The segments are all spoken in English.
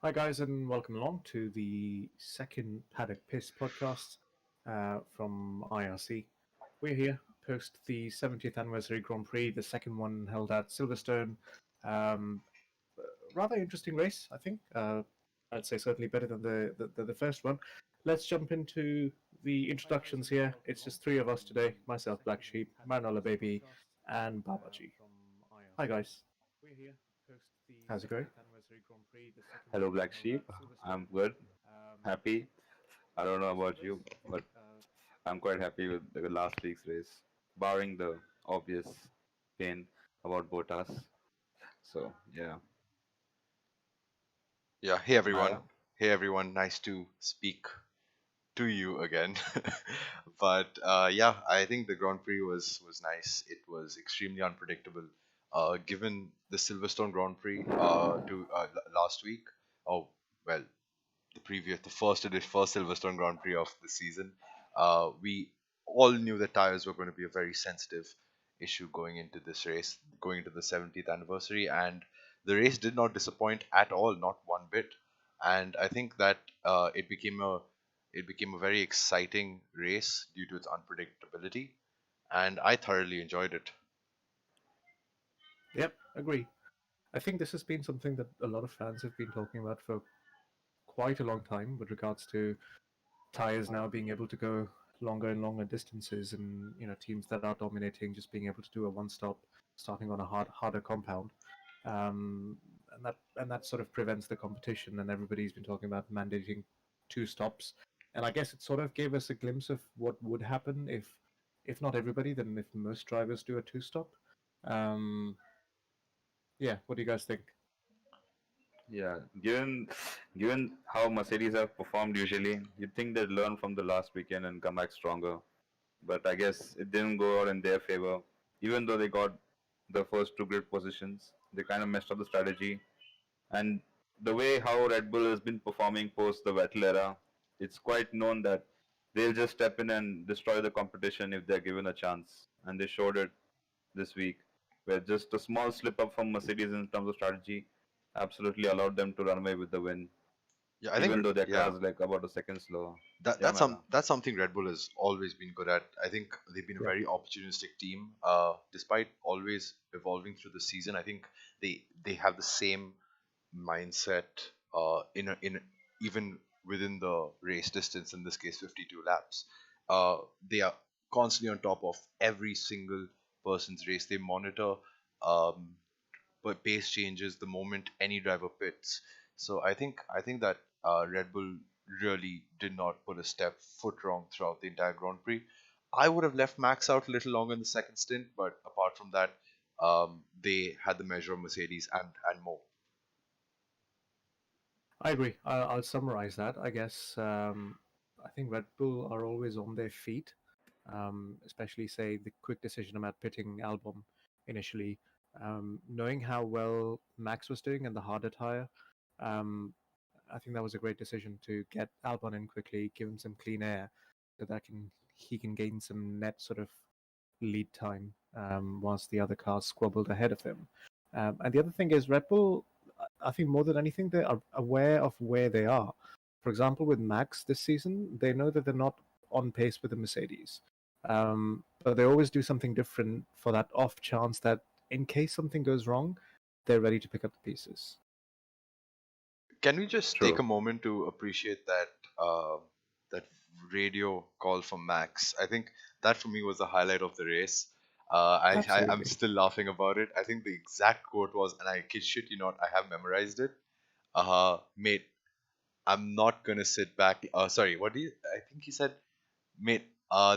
Hi, guys, and welcome along to the second Paddock Piss podcast from IRC. We're here post the 70th Anniversary Grand Prix, the second one held at Silverstone. Um, Rather interesting race, I think. I'd say certainly better than the first one. Let's jump into the introductions here. It's just three of us today: myself, BlackSheep, MaranelloBaby, and BaBa.G. Hi, guys. How's it going? Hello, Black Sheep. I'm good, happy. I don't know about you, but I'm quite happy with the last week's race, barring the obvious pain about Bottas. So, yeah. Yeah, hey everyone. Mara? Hey everyone, nice to speak to you again. But yeah, I think the Grand Prix was nice. It was extremely unpredictable. Given the Silverstone Grand Prix last week, oh well, the first Silverstone Grand Prix of the season, we all knew that tires were going to be a very sensitive issue going into this race, going into the 70th anniversary, and the race did not disappoint at all, not one bit. And I think that it became a very exciting race due to its unpredictability, and I thoroughly enjoyed it. Yep, agree. I think this has been something that a lot of fans have been talking about for quite a long time with regards to tires now being able to go longer and longer distances, and teams that are dominating just being able to do a one stop starting on a harder compound. um, and that sort of prevents the competition, and everybody's been talking about mandating two stops, and I guess it sort of gave us a glimpse of what would happen if not everybody, then if most drivers do a two stop. um, yeah, what do you guys think? Yeah, given how Mercedes have performed usually, you'd think they'd learn from the last weekend and come back stronger. But I guess it didn't go out in their favor. Even though they got the first two grid positions, they kind of messed up the strategy. And the way how Red Bull has been performing post the Vettel era, it's quite known that they'll just step in and destroy the competition if they're given a chance. And they showed it this week, where just a small slip up from Mercedes in terms of strategy absolutely allowed them to run away with the win, Yeah, I think even though their yeah, car is like about a second slower. that Yeah, that's some Mara. that's something Red Bull has always been good at. I think they've been a Yeah, very opportunistic team. Despite always evolving through the season, I think they have the same mindset. In even within the race distance, in this case 52 laps, uh, they are constantly on top of every single person's race. They monitor um, pace changes the moment any driver pits. So I think that Red Bull really did not put a step foot wrong throughout the entire Grand Prix. I would have left Max out a little longer in the second stint, but apart from that, they had the measure of Mercedes and more. I agree. I'll summarize that. I guess I think Red Bull are always on their feet, especially say the quick decision about pitting Albon initially, knowing how well Max was doing in the harder tire. Um, I think that was a great decision to get Albon in quickly, give him some clean air, so that he can gain some net sort of lead time, whilst the other cars squabbled ahead of him. And the other thing is Red Bull, I think more than anything, they are aware of where they are. For example, with Max this season, they know that they're not on pace with the Mercedes. But they always do something different for that off chance that in case something goes wrong, they're ready to pick up the pieces. Can we just take True. a moment to appreciate that radio call from Max? I think that for me was the highlight of the race. I'm Absolutely. still laughing about it. I think the exact quote was, and I kid shit you not, I have memorized it. Mate, I'm not gonna sit back. Sorry, what do you? I think he said, mate.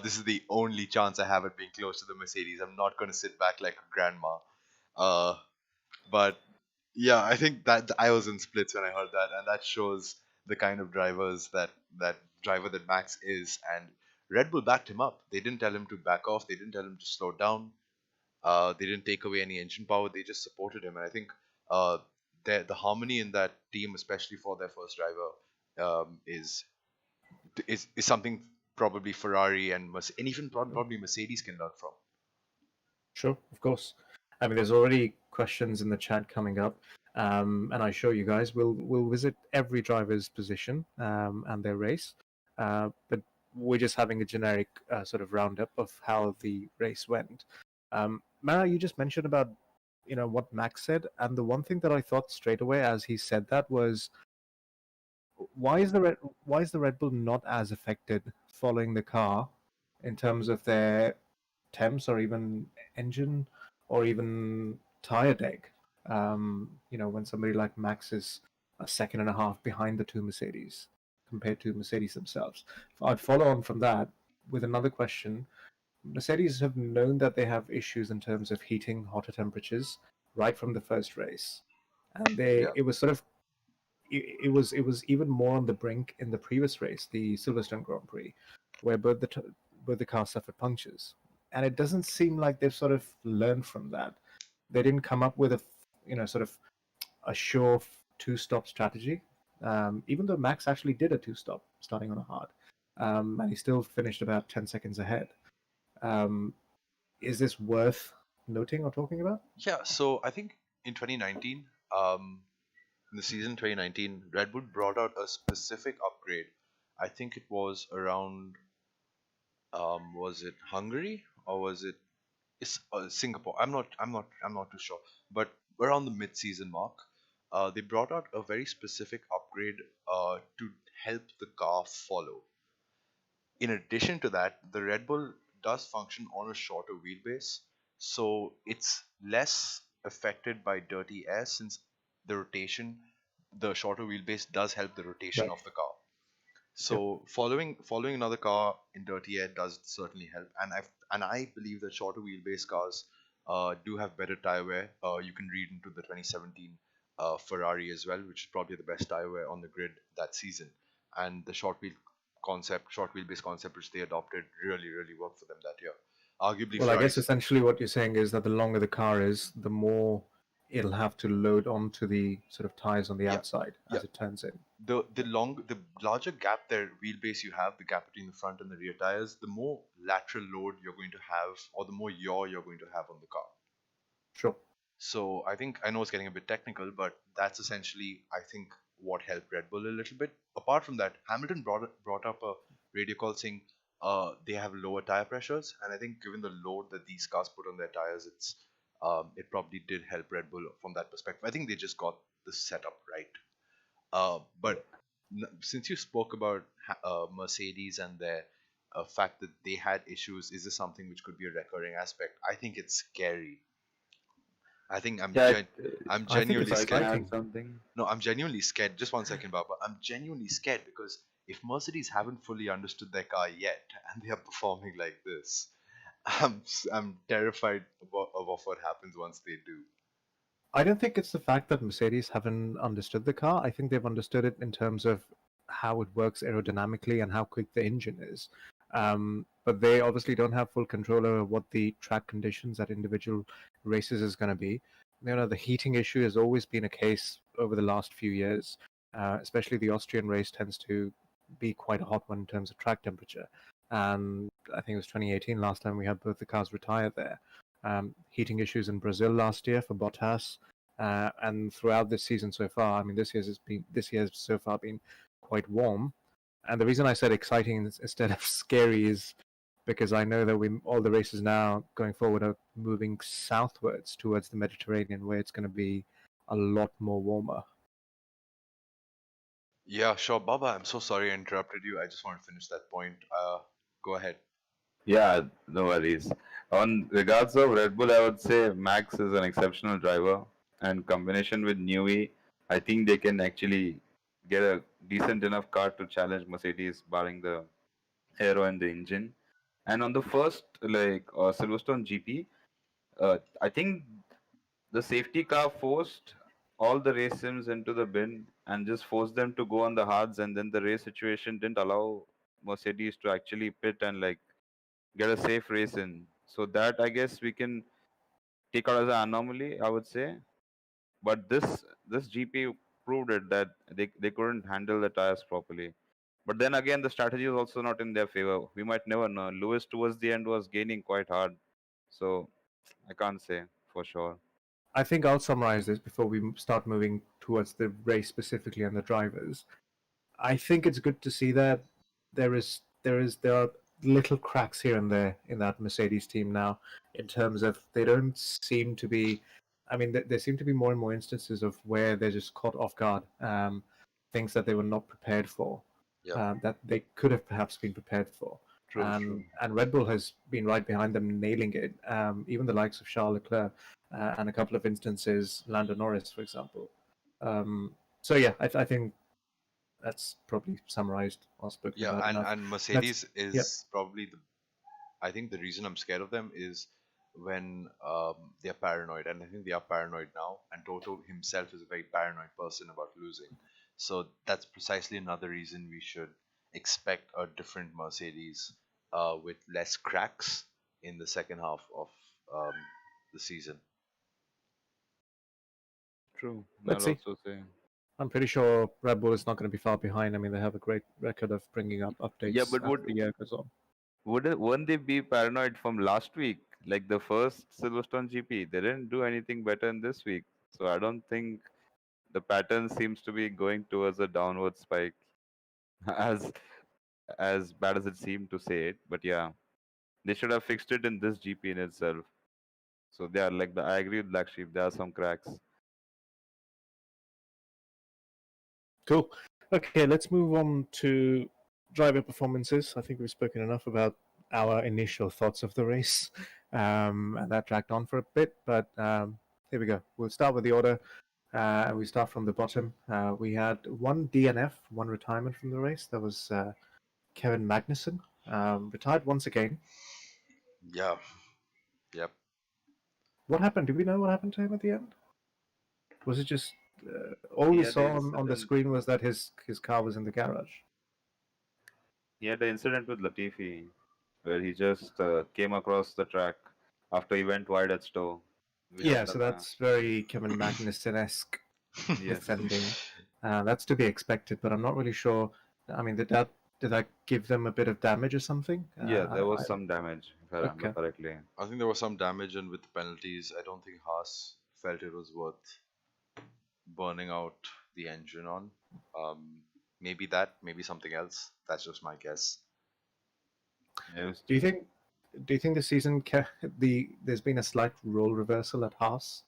This is the only chance I have at being close to the Mercedes. I'm not gonna sit back like a grandma. Uh, but yeah, I think that I was in splits when I heard that, and that shows the kind of drivers that driver that Max is. And Red Bull backed him up. They didn't tell him to back off. They didn't tell him to slow down. They didn't take away any engine power. They just supported him. And I think uh, the harmony in that team, especially for their first driver, is something probably Ferrari and even probably Mercedes can learn from. Sure, of course. I mean, there's already questions in the chat coming up. And I assure you guys, we'll visit every driver's position and their race, but we're just having a generic sort of roundup of how the race went. Mara, you just mentioned about what Max said, and the one thing that I thought straight away as he said that was, why is the Red Bull not as affected following the car in terms of their temps or even engine or even tire deck? When somebody like Max is a second and a half behind the two Mercedes compared to Mercedes themselves. I'd follow on from that with another question. Mercedes have known that they have issues in terms of heating hotter temperatures right from the first race, and Yeah. it was sort of it was even more on the brink in the previous race, the Silverstone Grand Prix, where both the cars suffered punctures, and it doesn't seem like they've sort of learned from that. They didn't come up with a sort of a sure two-stop strategy, even though Max actually did a two-stop starting on a hard, and he still finished about 10 seconds ahead. Is this worth noting or talking about? Yeah, so I think in 2019, in the season 2019, Red Bull brought out a specific upgrade. I think it was around, was it Hungary or was it Singapore? I'm not too sure. But around the mid-season mark, they brought out a very specific upgrade to help the car follow. In addition to that, the Red Bull does function on a shorter wheelbase, so it's less affected by dirty air since the shorter wheelbase does help the rotation Right. of the car. Yep. So following another car in dirty air does certainly help, and I believe that shorter wheelbase cars do have better tire wear. You can read into the 2017 Ferrari as well, which is probably the best tire wear on the grid that season. And the short wheelbase concept, which they adopted, really worked for them that year. Arguably, Well, I guess Ferrari's. essentially what you're saying is that the longer the car is, the more it'll have to load onto the sort of tires on the Yeah, outside yeah. as it turns in. The larger gap there wheelbase you have, the gap between the front and the rear tires, the more lateral load you're going to have, or the more yaw you're going to have on the car. Sure. So I think, I know it's getting a bit technical, but that's essentially, I think, what helped Red Bull a little bit. Apart from that, Hamilton brought up a radio call saying they have lower tire pressures, and I think given the load that these cars put on their tires, it probably did help Red Bull from that perspective. I think they just got the setup right. But since you spoke about Mercedes and their fact that they had issues, is this something which could be a recurring aspect? I think it's scary. I think Yeah, I'm I think genuinely it's if I can scared. add something. No, I'm genuinely scared. Just 1 second, Baba. I'm genuinely scared because if Mercedes haven't fully understood their car yet and they are performing like this, I'm terrified of what happens once they do. I don't think it's the fact that Mercedes haven't understood the car. I think they've understood it in terms of how it works aerodynamically and how quick the engine is. But they obviously don't have full control over what the track conditions at individual races is going to be. The heating issue has always been a case over the last few years. Especially the Austrian race tends to be quite a hot one in terms of track temperature. And I think it was 2018 last time we had both the cars retire there. Heating issues in Brazil last year for Bottas, and throughout this season so far. I mean, this year's so far been quite warm, and the reason I said exciting instead of scary is because I know that all the races now going forward are moving southwards towards the Mediterranean, where it's going to be a lot more warmer. Yeah, sure, Baba. I'm so sorry I interrupted you. I just want to finish that point. Go ahead. Yeah, no worries. On regards of Red Bull, I would say Max is an exceptional driver, and combination with Newey, I think they can actually get a decent enough car to challenge Mercedes, barring the aero and the engine. And on the first, Silverstone GP, I think the safety car forced all the race sims into the bin and just forced them to go on the hards, and then the race situation didn't allow Mercedes to actually pit and get a safe race in. So that, I guess, we can take out as an anomaly, I would say. But this GP proved it that they couldn't handle the tires properly. But then again, the strategy was also not in their favor. We might never know. Lewis towards the end was gaining quite hard, so I can't say for sure. I think I'll summarize this before we start moving towards the race specifically and the drivers. I think it's good to see that there are little cracks here and there in that Mercedes team now, in terms of they don't seem to be. I mean, there seem to be more and more instances of where they're just caught off guard, things that they were not prepared for, Yeah. that they could have perhaps been prepared for. True, true. And Red Bull has been right behind them, nailing it. Even the likes of Charles Leclerc and a couple of instances, Lando Norris, for example. So yeah, I think that's probably summarized or spoken Yeah, about enough. and Mercedes Yeah, is probably the. I think the reason I'm scared of them is when they're paranoid, and I think they are paranoid now. And Toto himself is a very paranoid person about losing, so that's precisely another reason we should expect a different Mercedes with less cracks in the second half of um, the season. True. let's I'll see. also say. I'm pretty sure Red Bull is not going to be far behind. I mean, they have a great record of bringing up Yeah, updates but as the year goes on. wouldn't they be paranoid from last week? Like the first Silverstone GP, they didn't do anything better in this week. So I don't think the pattern seems to be going towards a downward spike, as as bad as it seemed to say it. But yeah, they should have fixed it in this GP in itself. So they are like I agree with BlackSheep. There are some cracks. Cool. Okay, let's move on to driver performances. I think we've spoken enough about our initial thoughts of the race, and that dragged on for a bit. But here we go. We'll start with the order. We start from the bottom. We had one DNF, one retirement from the race. That was Kevin Magnussen, retired once again. Yeah. Yep. What happened? Do we know what happened to him at the end? Was it just all He we had saw an on the incident. screen was that his car was in the garage? He had an incident with Latifi where he just came across the track after he went wide at Stowe. We Yeah, had so that. that's very Kevin Magnussen-esque Yes. defending. That's to be expected, but I'm not really sure. I mean, did that give them a bit of damage or something? Yeah, there was some damage, if I remember Okay. correctly. I think there was some damage, and with the penalties, I don't think Haas felt it was worth burning out the engine on. Maybe that, maybe something else. That's just my guess. Do you think the season there's been a slight role reversal at Haas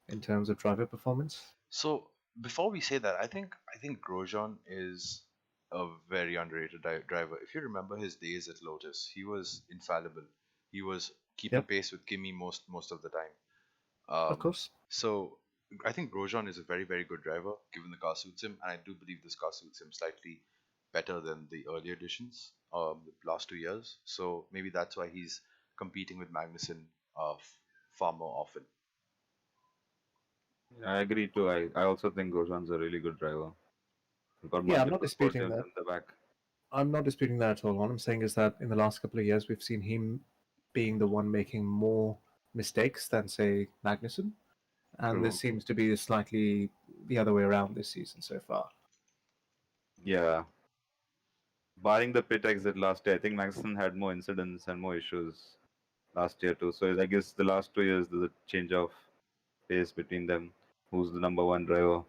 in terms of driver performance? So before we say that, I think Grosjean is a very underrated driver. If you remember his days at Lotus, he was infallible. He was keeping Yep. pace with Kimi most of the time. Of course. So I think Grosjean is a very, very good driver, given the car suits him, and I do believe this car suits him slightly better than the earlier editions, the last 2 years. So maybe that's why he's competing with Magnussen far more often. I agree too. I also think Grosjean's a really good driver. He's got Yeah, I'm not multiple disputing podiums that. in the back. I'm not disputing that at all. What I'm saying is that in the last couple of years, we've seen him being the one making more mistakes than, say, Magnussen. And True. this seems to be slightly the other way around this season so far. Yeah. Barring the pit exit last year, I think Magnussen had more incidents and more issues last year too. So I guess the last 2 years there's a change of pace between them. Who's the number one driver?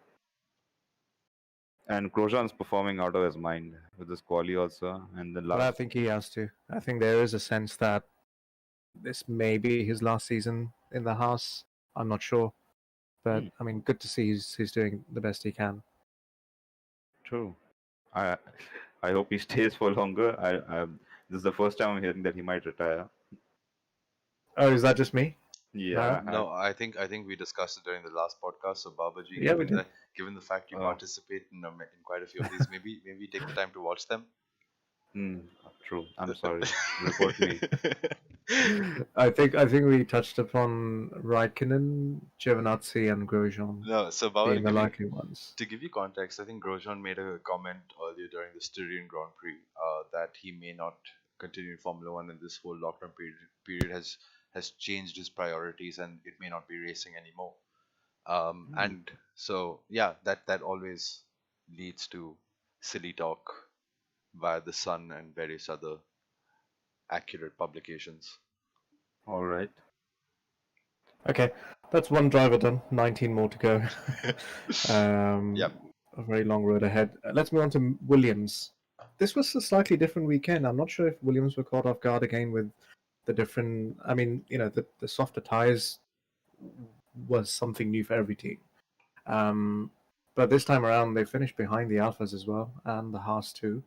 And Grosjean's performing out of his mind with his quali also. And the But I last, think he has to. I think there is a sense that this may be his last season in the house. I'm not sure. But I mean, good to see he's doing the best he can. true. I I hope he stays for longer. This is the first time I'm hearing that he might retire. Oh, is that just me? Yeah. No, I think we discussed it during the last podcast. So BaBa.G, Yeah, we given the fact you Oh. participate in quite a few of these, maybe take the time to watch them. True. I'm sorry. Report me. I think we touched upon Raikkonen, Giovinazzi, and Grosjean No, so Baba, being the likely ones. to give you context, I think Grosjean made a comment earlier during the Styrian Grand Prix that he may not continue in Formula One, and this whole lockdown period has changed his priorities, and it may not be racing anymore. And so, yeah, that always leads to silly talk via the Sun and various other accurate publications. All right. Okay, That's one driver done. 19 more to go. Yep. A very long road ahead. Let's move on to Williams. This was a slightly different weekend. I'm not sure if Williams were caught off guard again with the different. I mean, the softer tires was something new for every team. But this time around, they finished behind the Alphas as well, and the Haas too.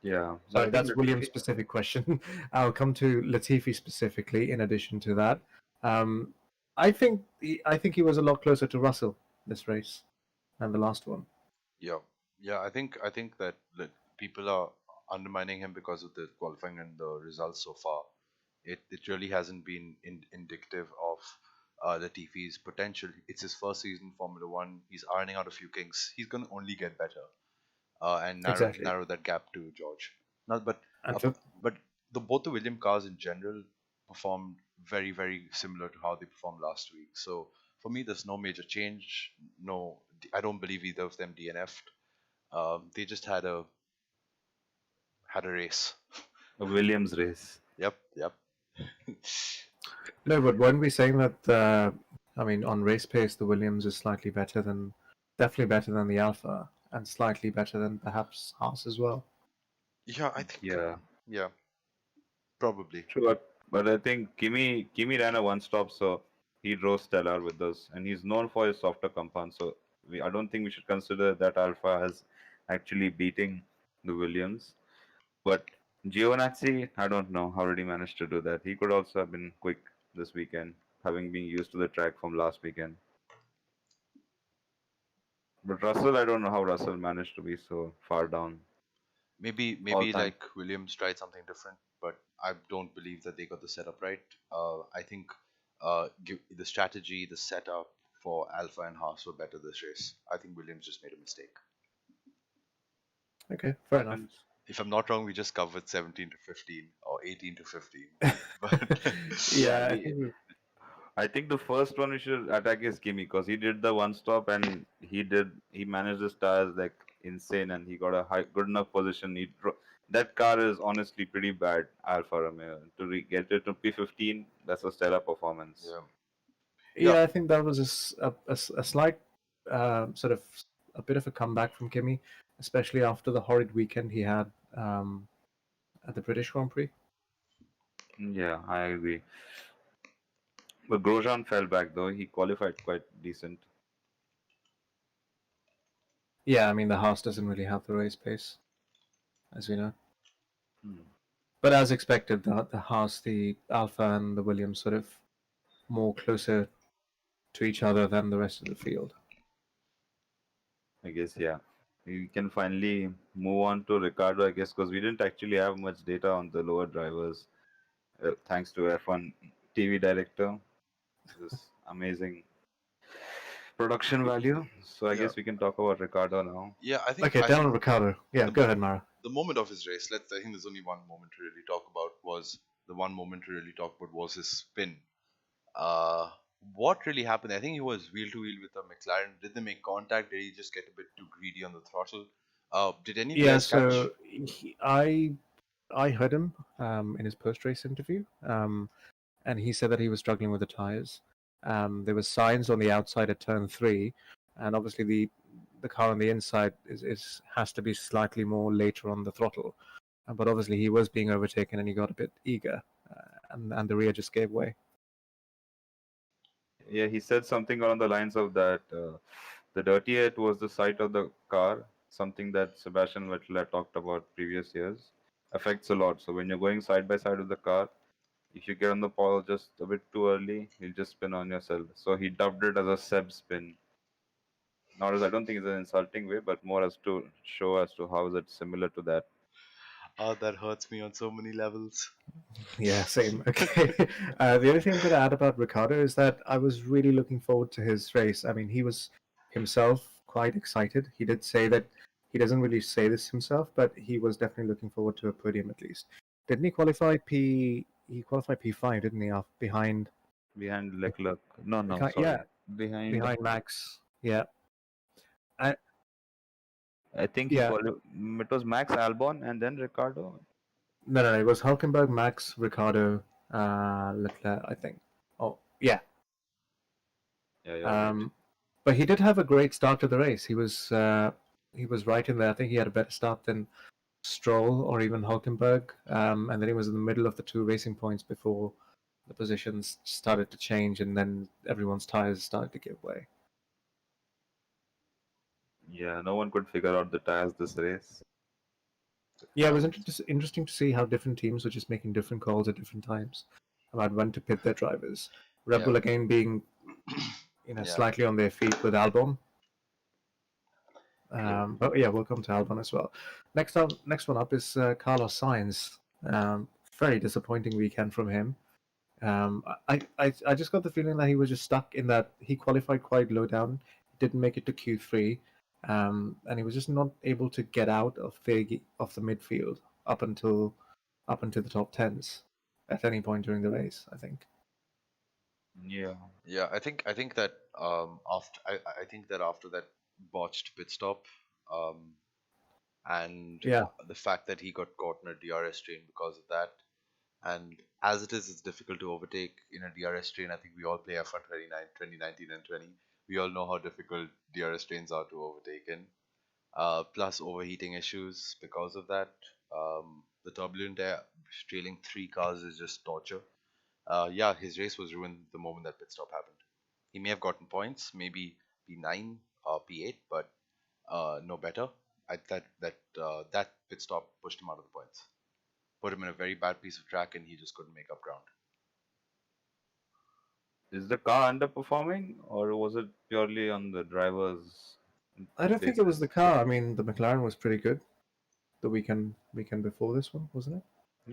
Yeah. Sorry, I think that's Williams' specific question. I'll come to Latifi specifically. In addition to that, I think he was a lot closer to Russell this race than the last one. Yeah, yeah. I think that people are undermining him because of the qualifying and the results so far. It really hasn't been indicative of Latifi's potential. It's his first season in Formula One. He's ironing out a few kinks. He's gonna only get better and Exactly. narrow that gap to George. Not, but And for, but both the William cars in general performed very similar to how they performed last week. So for me, there's no major change. No, I don't believe either of them DNF'd. They just had a race. a Williams race. Yep. no, but weren't we saying that? I mean, on race pace, the Williams is definitely better than the Alpha, and slightly better than perhaps Haas as well. Yeah, I think. Yeah. Yeah, probably. True, but I think Kimi ran a one-stop, so he drove stellar with us, and he's known for his softer compound. So I don't think we should consider that Alpha as actually beating the Williams. But Giovinazzi, I don't know how did he manage to do that. He could also have been quick this weekend, having been used to the track from last weekend. But Russell, I don't know how Russell managed to be so far down. Maybe All-time. like Williams tried something different, but I don't believe that they got the setup right. I think the strategy, the setup for Alpha and Haas were better this race. I think Williams just made a mistake. Okay, fair enough. If I'm not wrong, we just covered 17 to 15 or 18 to 15. But Yeah, I think the first one we should attack is Kimi because he did the one stop and he managed his tires like insane and he got a good enough position. That car is honestly pretty bad, Alfa Romeo. To get it to P15, that's a stellar performance. Yeah, I think that was a slight sort of a bit of a comeback from Kimi, especially after the horrid weekend he had at the British Grand Prix. Yeah, I agree. But Grosjean fell back though. He qualified quite decent. Yeah, I mean the Haas doesn't really have the race pace, as we know. Hmm. But as expected, the Haas, the Alpha, and the Williams sort of more closer to each other than the rest of the field. I guess, yeah. We can finally move on to Ricardo, I guess, because we didn't actually have much data on the lower drivers. Thanks to F1 TV director. This amazing production value. So I guess we can talk about Ricardo now. Yeah, I think. Okay, down on Ricardo. Yeah, go ahead, Mara. The moment of his race, I think there's only one moment to really talk about was his spin. What really happened? I think he was wheel to wheel with a McLaren. Did they make contact? Did he just get a bit too greedy on the throttle? Did any players catch? So I heard him in his post race interview, and he said that he was struggling with the tires. There were signs on the outside at turn 3, and obviously the car on the inside has to be slightly more later on the throttle. But obviously he was being overtaken and he got a bit eager, and the rear just gave way. Yeah, he said something along the lines of that the dirtier it was the side of the car, something that Sebastian Vettel had talked about previous years, affects a lot. So when you're going side by side with the car, if you get on the ball just a bit too early, you'll just spin on yourself. So he dubbed it as a Seb spin. Not as I don't think it's an insulting way, but more as to show as to how is it similar to that. Oh, that hurts me on so many levels. Yeah, same. Okay. The only thing I'm going to add about Ricardo is that I was really looking forward to his race. I mean, he was himself quite excited. He did say that he doesn't really say this himself, but he was definitely looking forward to a podium at least. Didn't he qualify P? He qualified P5, didn't he? Behind Leclerc. No, sorry. Yeah, Behind Max. Yeah. I think it was Max Albon and then Ricardo. No, it was Hulkenberg, Max, Ricardo, Leclerc, I think. Yeah. Yeah, you're right. But he did have a great start to the race. He was right in there. I think he had a better start than Stroll or even Hulkenberg. And then he was in the middle of the two racing points before the positions started to change, and then everyone's tires started to give way. Yeah, no one could figure out the tires this race. Yeah, it was interesting to see how different teams were just making different calls at different times about when to pit their drivers. Red Yeah. Bull again being, Yeah. slightly on their feet with Albon. Yeah. But yeah, we'll come to Albon as well. Next one up is Carlos Sainz. Very disappointing weekend from him. I just got the feeling that he was just stuck in that he qualified quite low down, didn't make it to Q3, and he was just not able to get out of the midfield up until the top tens at any point during the race. I think. Yeah. Yeah, I think that I think that after that botched pit stop, um, and Yeah, the fact that he got caught in a DRS train because of that, and as it is, it's difficult to overtake in a DRS train. I think we all play F1 2019 and 20. We all know how difficult DRS trains are to overtake in. Plus overheating issues because of that. The turbulent air trailing three cars is just torture. Yeah, his race was ruined the moment that pit stop happened. He may have gotten points, maybe P9 or P8, but no better. That pit stop pushed him out of the points, put him in a very bad piece of track, and he just couldn't make up ground. Is the car underperforming, or was it purely on the driver's I don't think it was basis? the car. I mean, the McLaren was pretty good the weekend before this one, wasn't it?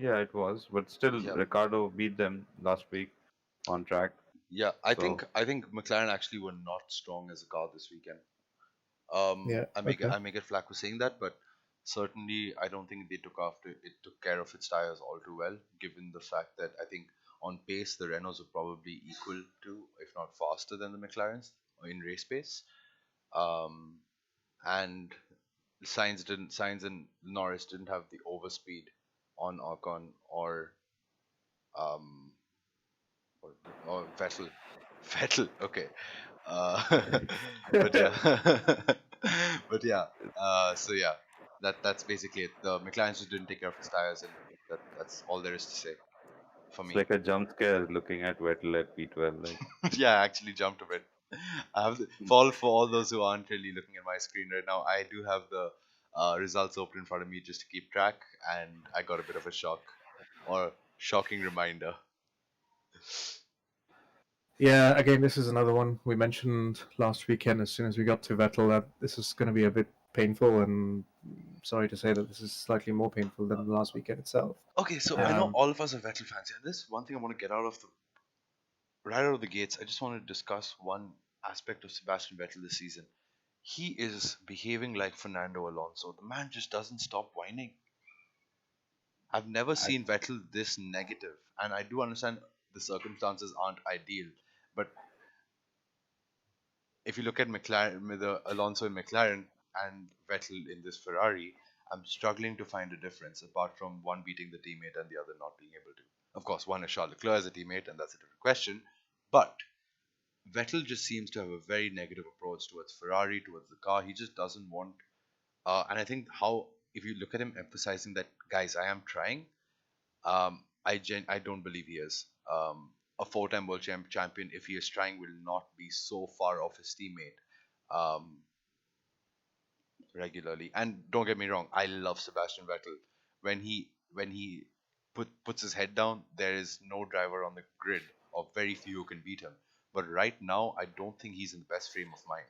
Yeah, it was, but still, Yeah, Ricardo beat them last week on track. yeah. So I think McLaren actually were not strong as a car this weekend. Yeah. I Okay. may get flack for saying that, but certainly I don't think they took care of its tires all too well, given the fact that I think on pace the Renaults were probably equal to, if not faster than the McLarens in race pace. Um, and Sainz and Norris didn't have the overspeed on Ocon um or Vettel. Vettel, okay. Uh, but yeah, but yeah. So yeah, that's basically it. The McLaren just didn't take care of its tires, and that's all there is to say for it's me. like a jump scare looking at Vettel at P12. Like, Yeah, I actually jumped a bit. I have for all those who aren't really looking at my screen right now, I do have the results open in front of me just to keep track, and I got a bit of a shock or shocking reminder. Yeah, again, this is another one we mentioned last weekend. As soon as we got to Vettel, that this is going to be a bit painful, and sorry to say that this is slightly more painful than the last weekend itself. Okay, so I know Um, all of us are Vettel fans, and this one thing I want to get right out of the gates. I just want to discuss one aspect of Sebastian Vettel this season. He is behaving like Fernando Alonso. The man just doesn't stop whining. I've never I, seen Vettel this negative, and I do understand the circumstances aren't ideal. But if you look at McLaren, with the Alonso in McLaren and Vettel in this Ferrari, I'm struggling to find a difference apart from one beating the teammate and the other not being able to. Of course, one is Charles Leclerc as a teammate, and that's a different question. But Vettel just seems to have a very negative approach towards Ferrari, towards the car. He just doesn't want. And I think how if you look at him emphasizing that, guys, I am trying. I don't believe he is. A four-time world champion, if he is trying, will not be so far off his teammate regularly. And don't get me wrong, I love Sebastian Vettel. When he puts his head down, there is no driver on the grid, or very few who can beat him. But right now, I don't think he's in the best frame of mind.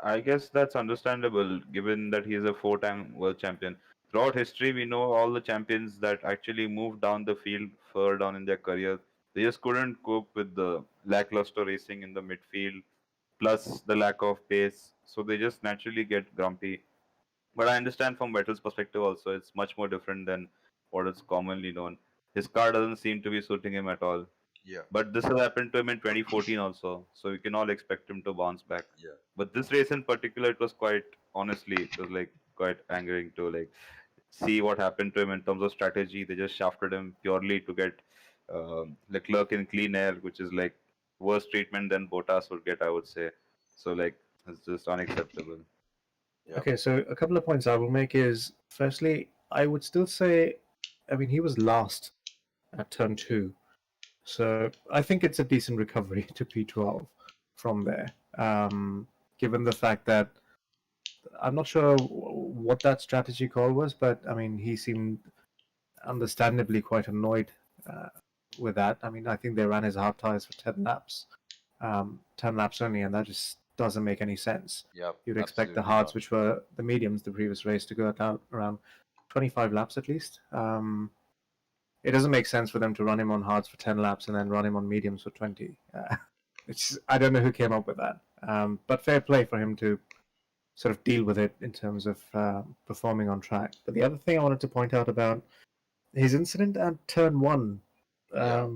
I guess that's understandable given that he is a four-time world champion. Throughout history, we know all the champions that actually moved down the field further down in their career. They just couldn't cope with the lackluster racing in the midfield, plus the lack of pace. So they just naturally get grumpy. But I understand from Vettel's perspective also, it's much more different than what is commonly known. His car doesn't seem to be suiting him at all. Yeah, But this has happened to him in 2014 also, so we can all expect him to bounce back. yeah, But this race in particular, it was quite honestly, it was like quite angering to like see what happened to him in terms of strategy. They just shafted him purely to get Leclerc in clean air, which is like worse treatment than Bottas would get, I would say. So like it's just unacceptable. Yeah. Okay, so a couple of points I will make is firstly, I would still say, I mean, he was last at turn two. So I think it's a decent recovery to P12 from there. Given the fact that I'm not sure what that strategy call was, but I mean, he seemed understandably quite annoyed uh, with that. I mean, I think they ran his hard tires for 10 laps, 10 laps only, and that just doesn't make any sense. Yeah. You'd expect the Absolutely hards, not. which were the mediums the previous race, to go down around 25 laps at least. It doesn't make sense for them to run him on hards for 10 laps and then run him on mediums for 20. I don't know who came up with that. But fair play for him to sort of deal with it in terms of performing on track. But the other thing I wanted to point out about his incident at turn one, Yeah.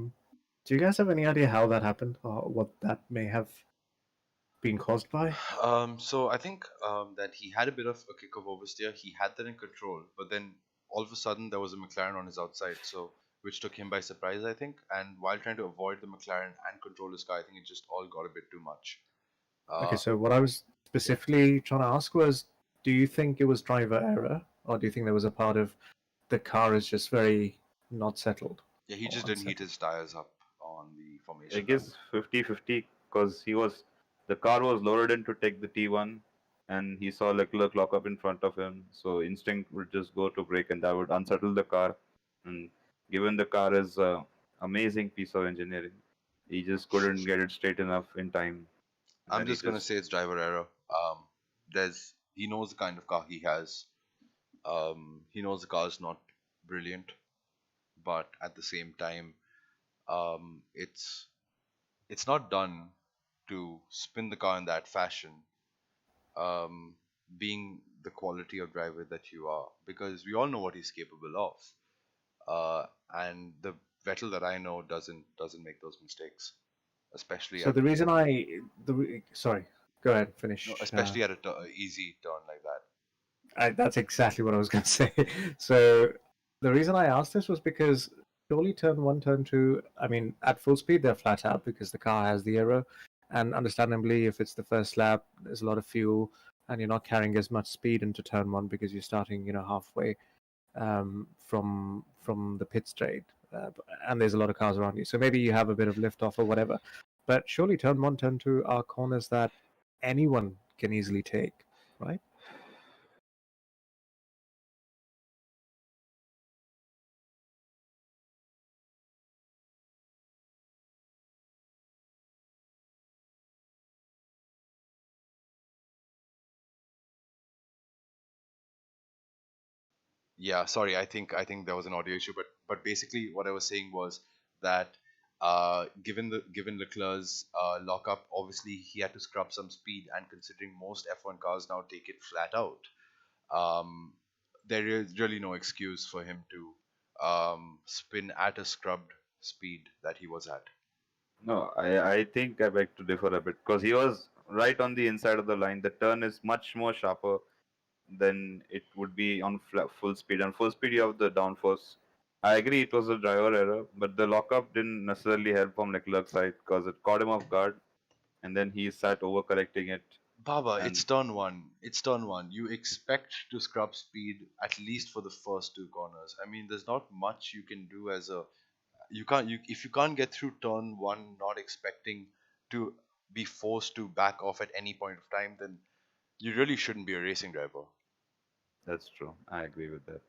do you guys have any idea how that happened or what that may have been caused by? So I think that he had a bit of a kick of oversteer. He had that in control, but then all of a sudden there was a McLaren on his outside, so which took him by surprise, I think. And while trying to avoid the McLaren and control his car, I think it just all got a bit too much. Okay, Uh, so what I was yeah, specifically trying to ask was, do you think it was driver error, or do you think there was a part of the car is just very not settled yeah, he or just didn't heat unsettled? his tires up on the I formation lap. guess 50-50 because the car was loaded in to take the T1 and he saw Leclerc lock up in front of him. So instinct would just go to brake and that would unsettle the car. And given the car is a amazing piece of engineering, he just couldn't get it straight enough in time. And I'm then he just gonna just say it's driver error. He knows the kind of car he has. He knows the car is not brilliant, but at the same time, um, it's it's not done to spin the car in that fashion. Um, being the quality of driver that you are, because we all know what he's capable of. And the Vettel that I know doesn't make those mistakes, especially So at the reason sorry, go ahead, no, finish. especially at a easy turn like that. That's exactly what I was going to say. So the reason I asked this was because surely turn one, turn two, I mean, at full speed, they're flat out because the car has the aero. And understandably, if it's the first lap, there's a lot of fuel and you're not carrying as much speed into turn one because you're starting, halfway from the pit straight. And there's a lot of cars around you. So maybe you have a bit of lift off or whatever. But surely turn one, turn two are corners that anyone can easily take, right? Yeah, sorry, I think there was an audio issue, but basically what I was saying was that given Leclerc's lockup, obviously he had to scrub some speed, and considering most F1 cars now take it flat out, um, there is really no excuse for him to spin at a scrubbed speed that he was at. no, I think I beg to differ a bit because he was right on the inside of the line. The turn is much more sharper than it would be on full speed. On full speed, you have the downforce. I agree it was a driver error, but the lockup didn't necessarily help from Leclerc's side because it caught him off guard, and then he sat overcorrecting it. Baba, And it's turn one. It's turn one. You expect to scrub speed at least for the first two corners. I mean, there's not much you can do as a if you can't get through turn one not expecting to be forced to back off at any point of time, then you really shouldn't be a racing driver. that's true. I agree with that.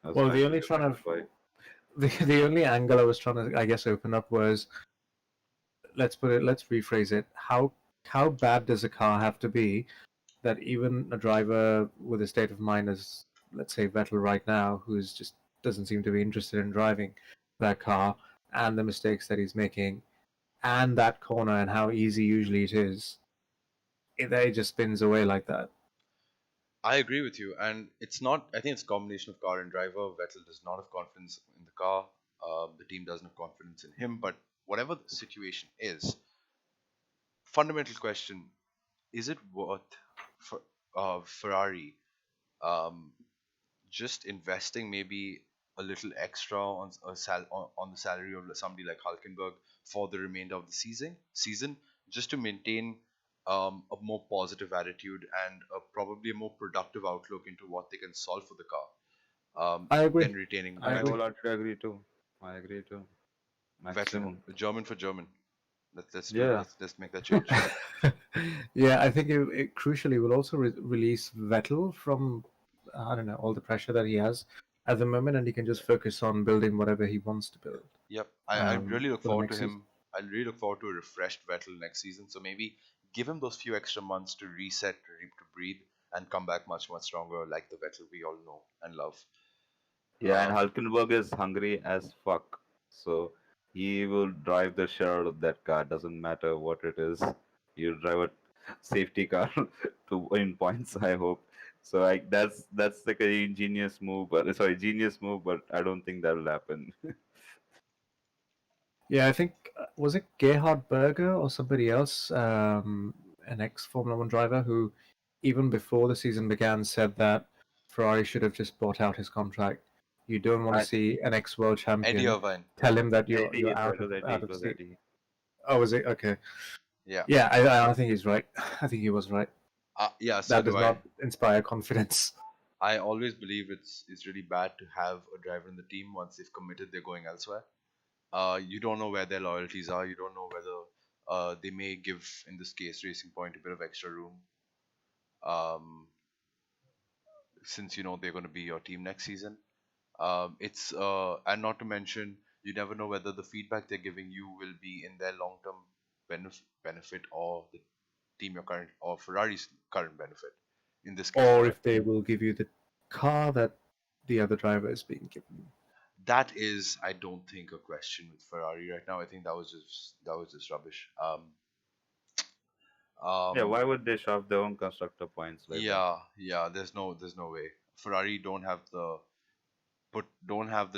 I was Well, trying the to only trying define to the point. the only angle I was trying to, I guess, open up was let's rephrase it. How bad does a car have to be that even a driver with a state of mind as, let's say, Vettel right now, who's just doesn't seem to be interested in driving that car, and the mistakes that he's making, and that corner and how easy usually it is, it just spins away like that. I agree with you, and it's not. I think it's a combination of car and driver. Vettel does not have confidence in the car. The team doesn't have confidence in him. But whatever the situation is, fundamental question: is it worth Ferrari um, just investing maybe a little extra on the salary of somebody like Hulkenberg for the remainder of the season, just to maintain a more positive attitude and probably a more productive outlook into what they can solve for the car. I agree. Then retaining I I agree. wholeheartedly agree too. I agree too. Vettel, Maximum. German for German. Let's do Yeah. let's make that change. Yeah, I think it crucially will also release Vettel from, I don't know, all the pressure that he has at the moment, and he can just focus on building whatever he wants to build Yep, I really look for the forward to next season. him. I really look forward to a refreshed Vettel next season. So maybe give him those few extra months to reset, to breathe, and come back much stronger, like the Vettel we all know and love. Yeah, and Uh, Hulkenberg is hungry as fuck. So he will drive the shit out of that car. Doesn't matter what it is. He'll drive a safety car to win points, I hope. So that's like a ingenious move, but sorry, genius move, but I don't think that will happen. Yeah, I think was it Gerhard Berger or somebody else, an ex-Formula One driver who, even before the season began, said that Ferrari should have just bought out his contract. You don't want to I think see an ex-world Eddie champion Irvine. tell him that Eddie, you're it was Eddie, out it of was seat. Eddie. Oh, was it okay? Yeah. Yeah, I think he's right. I think he was right. Yeah, so That do does I. not inspire confidence. I always believe it's really bad to have a driver in the team once they've committed they're going elsewhere. You don't know where their loyalties are. You don't know whether they may give, in this case, Racing Point a bit of extra room. Since you know they're going to be your team next season. It's and not to mention, you never know whether the feedback they're giving you will be in their long-term benefit or the team your current or Ferrari's current benefit. In this case, Or Ferrari. if they will give you the car that the other driver is being given. That is, I don't think, a question with Ferrari right now. I think that was just rubbish. Yeah, Um, why would they shove their own constructor points like that? yeah. There's no way. Ferrari don't have the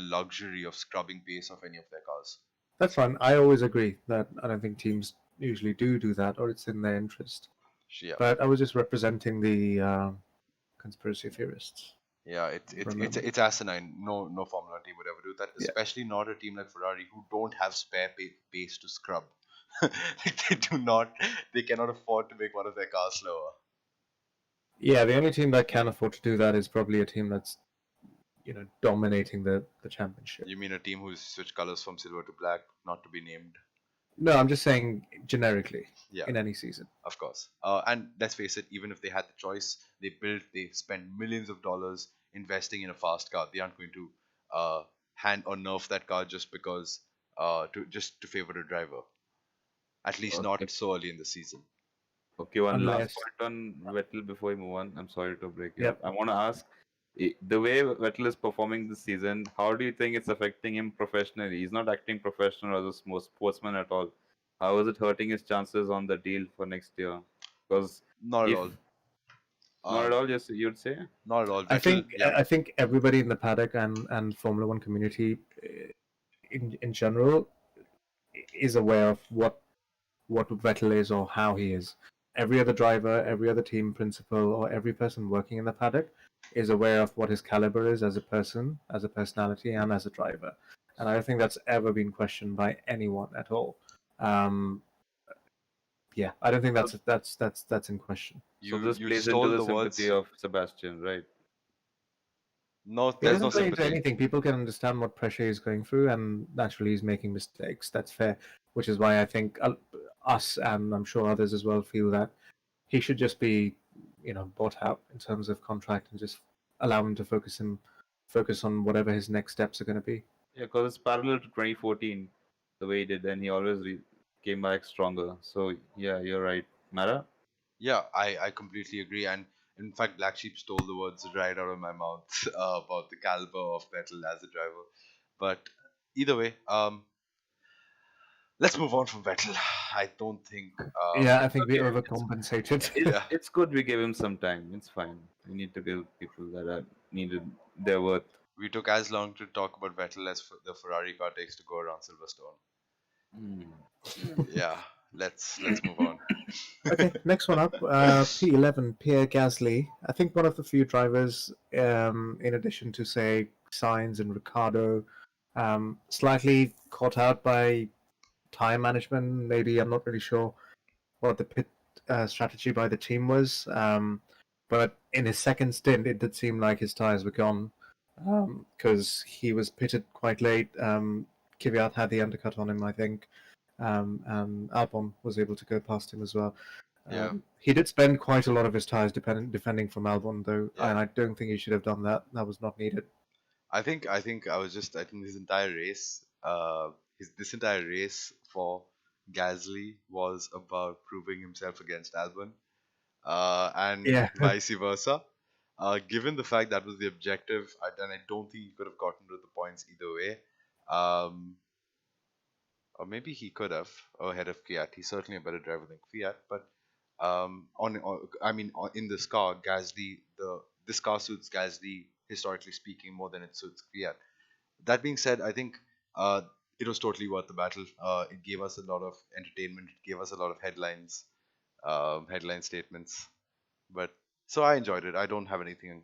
luxury of scrubbing pace of any of their cars. That's fine. I always agree that I don't think teams usually do that, or it's in their interest. Yeah, But I was just representing the conspiracy theorists. yeah. It's Remember? it's asinine. No Formula One team would ever do that, Yeah. especially not a team like Ferrari who don't have spare pace to scrub. Like they do not. They cannot afford to make one of their cars slower. Yeah, the only team that can afford to do that is probably a team that's dominating the championship. You mean a team who's switched colors from silver to black, not to be named? No, I'm just saying generically Yeah, in any season. of course. And let's face it, even if they had the choice, they spend millions of dollars investing in a fast car. They aren't going to hand or nerf that car just because to favor a driver. At least Okay. not so early in the season. Okay, one last Unless- point on Vettel before we move on. I'm sorry to break you Yep. up. I want to ask, the way Vettel is performing this season, how do you think it's affecting him professionally? He's not acting professional as a sportsman at all. How is it hurting his chances on the deal for next year? Because Not at if all. not at all, just you'd say. Not at all. I think yeah. I think everybody in the paddock and Formula One community, in general, is aware of what Vettel is or how he is. Every other driver, every other team principal, or every person working in the paddock is aware of what his caliber is as a person, as a personality, and as a driver. And I don't think that's ever been questioned by anyone at all. Yeah, I don't think that's in question. So this You plays stole into the the sympathy words. of Sebastian, right? No, It there's doesn't no play into sympathy. anything. People can understand what pressure he's going through, and naturally he's making mistakes. That's fair, which is why I think us and I'm sure others as well feel that he should just be, bought out in terms of contract and just allow him to focus on whatever his next steps are going to be. Yeah, because it's parallel to 2014, the way he did, and he always came back stronger. So yeah, you're right, Mara. Yeah, I completely agree. And in fact, BlackSheep stole the words right out of my mouth about the caliber of Vettel as a driver. But either way, let's move on from Vettel. I don't think. Yeah, I think we okay. overcompensated. Yeah. It's good we give him some time. It's fine. We need to give people that are needed their worth. We took as long to talk about Vettel as the Ferrari car takes to go around Silverstone. Hmm. Yeah, let's move on. Okay, next one up, P11, Pierre Gasly. I think one of the few drivers, in addition to say Sainz and Ricardo, slightly caught out by tire management. Maybe I'm not really sure what the pit strategy by the team was, but in his second stint, it did seem like his tires were gone because he was pitted quite late. Kvyat had the undercut on him, I think, and Albon was able to go past him as well. Yeah. He did spend quite a lot of his tires defending from Albon, though, Yeah. and I don't think he should have done that. That was not needed. I think I think this entire race, this entire race for Gasly was about proving himself against Albon, and Yeah, vice versa. Given the fact that was the objective, and I don't think he could have gotten to the points either way. Um, or maybe he could have ahead of Kvyat. He's certainly a better driver than Kvyat, but in this car, this car suits Gasly historically speaking more than it suits Kvyat. That being said, I think it was totally worth the battle. It gave us a lot of entertainment. It gave us a lot of headlines, headline statements. But so I enjoyed it. I don't have anything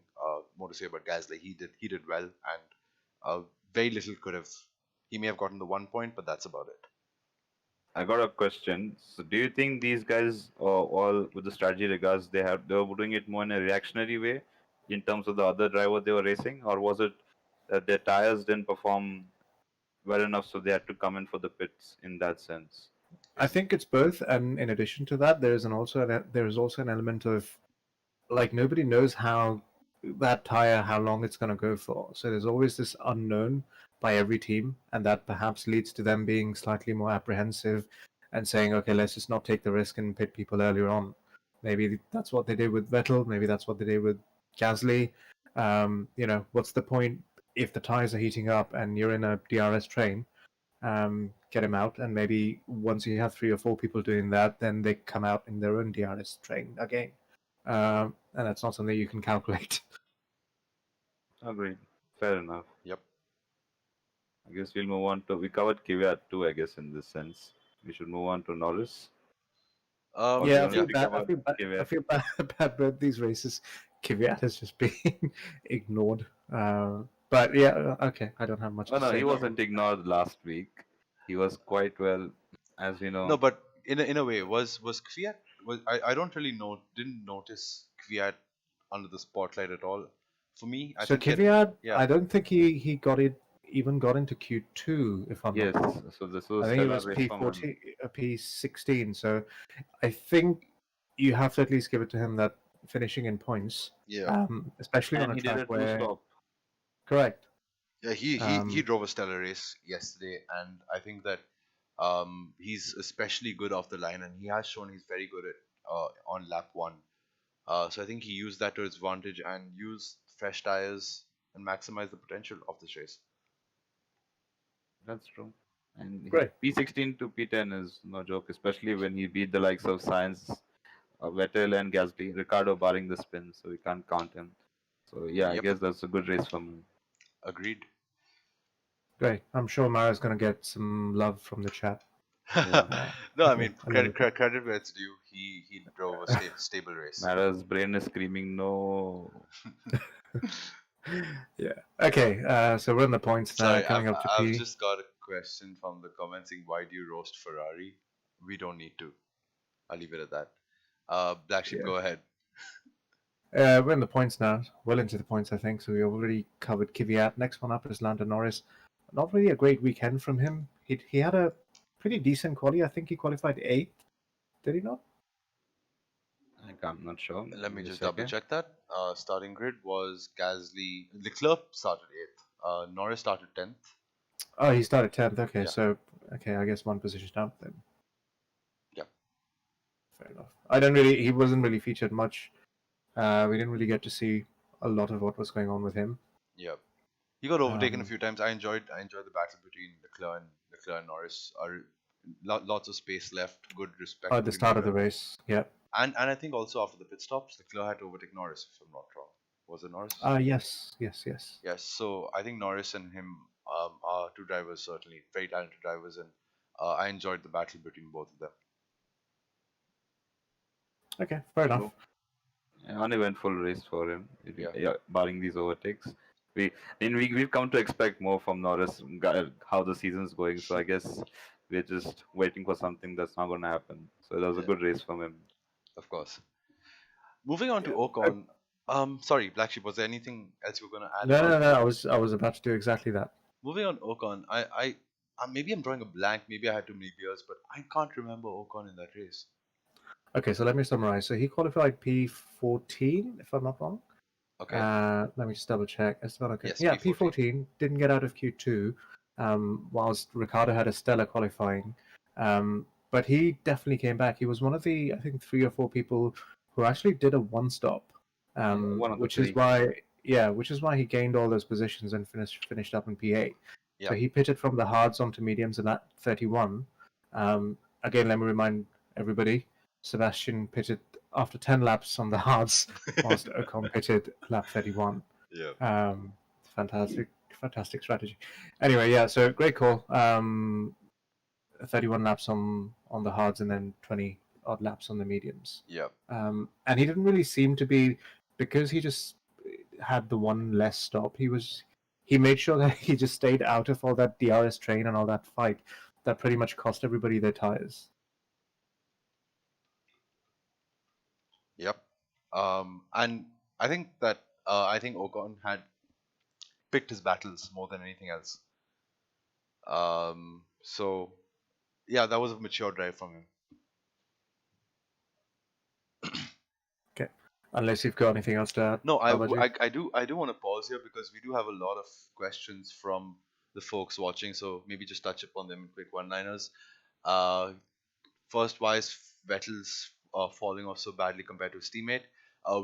more to say about Gasly. He did well, and very little could have. He may have gotten the 1 point, but that's about it. I got a question. So, do you think these guys, all with the strategy regards, they were doing it more in a reactionary way, in terms of the other driver they were racing, or was it that their tires didn't perform well enough, so they had to come in for the pits in that sense? I think it's both, and in addition to that, there is also an element of like nobody knows how that tire how long it's going to go for. So there's always this unknown by every team, and that perhaps leads to them being slightly more apprehensive and saying, okay, let's just not take the risk and pit people earlier on. Maybe that's what they did with Vettel. Maybe that's what they did with Gasly. What's the point if the tires are heating up and you're in a DRS train? Get him out, and maybe once you have 3 or 4 people doing that, then they come out in their own DRS train again. And that's not something you can calculate. Agreed. Fair enough. Yep. I guess we'll move on to. We covered Kvyat too, I guess, in this sense. We should move on to Norris. Or do you Yeah, I want feel to bad. cover I Kvyat? feel bad about both these races. Kvyat has just been ignored. But yeah, okay. I don't have much Oh to no, say. he wasn't ignored last week. He was quite well, as we No, know. but in a way, was Kvyat was I don't really didn't notice Kvyat under the spotlight at all. For me, I So think Kvyat, yeah. I don't think he got into Q2, if I'm Yes, not wrong. so this was I a think it stellar was race from him. P14, P16. So I think you have to at least give it to him that finishing in points, Yeah. especially on And a he did track a where two-stop. correct. Yeah, he drove a stellar race yesterday, and I think that he's especially good off the line, and he has shown he's very good at on lap one. So I think he used that to his advantage and used fresh tires and maximize the potential of this race. That's true. And Great. P16 to P10 is no joke, especially when he beat the likes of Sainz, Vettel, and Gasly. Ricardo barring the spin, so we can't count him. So yeah, I Yep. guess that's a good race from him. Agreed. Great. I'm sure Mara's going to get some love from the chat. Yeah. No, I Okay, mean I love credit where it's due. He drove a stable race. Mara's brain is screaming no. Yeah. Okay. So we're on the points now. Sorry, Coming up to I've P. just got a question from the comments saying, why do you roast Ferrari? We don't need to. I'll leave it at that. BlackSheep, Yeah. go ahead. We're in the points now. Well into the points, I think. So we already covered Kvyat. Next one up is Lando Norris. Not really a great weekend from him. He had a pretty decent quali. I think he qualified 8th. Did he not? I'm not sure. Let me Give just a double second. check that. Starting grid was Gasly. Leclerc started 8th. Norris started 10th. Oh, he started 10th. Okay, Yeah. so I guess one position up then. Yeah. Fair enough. He wasn't really featured much. We didn't really get to see a lot of what was going on with him. Yeah. He got overtaken a Um, few times. I enjoyed the battle between Leclerc and Norris. Lots of space left. Good respect. at the start of the race, yeah. And I think also after the pit stops, Leclerc had to overtake Norris, if I'm not wrong. Was it Norris? Yes. Yes. So I think Norris and him are two drivers, certainly very talented drivers, and I enjoyed the battle between both of them. Okay, fair enough. Cool. Uneventful race for him, Yeah. barring these overtakes. We've come to expect more from Norris, how the season's going. So I guess we're just waiting for something that's not going to happen. So that was a Yeah. good race from him. Of course. Moving on to Yeah. Ocon. Sorry, Black Sheep. Was there anything else you were going to add No, about? no, no. I was about to do exactly that. Moving on Ocon. Maybe I'm drawing a blank. Maybe I had too many beers, but I can't remember Ocon in that race. Okay, so let me summarize. So he qualified P14, if I'm not wrong. Okay. Let me just double check. Esteban, okay. Yes, Yeah, P14. P14 didn't get out of Q2, whilst Ricardo had a stellar qualifying. But he definitely came back. He was one of the, I think, 3 or 4 people who actually did a one-stop, One of the which is three. why he gained all those positions and finished up in P8. Yeah. So he pitted from the hards onto mediums in that 31. Again, let me remind everybody, Sebastian pitted after 10 laps on the hards, whilst Ocon pitted lap 31. Yeah. Fantastic strategy. Anyway, yeah, so great call. 31 laps on the hards and then 20 odd laps on the mediums. Yeah. And he didn't really seem to be, because he just had the one less stop. He made sure that he just stayed out of all that DRS train and all that fight that pretty much cost everybody their tires. Yep. And I think that Ocon had picked his battles more than anything else. So yeah, that was a mature drive from him. Okay, unless you've got anything else to add. No, BaBa.G? I do want to pause here because we do have a lot of questions from the folks watching. So maybe just touch upon them in quick one-liners. First, why is Vettel's falling off so badly compared to his teammate?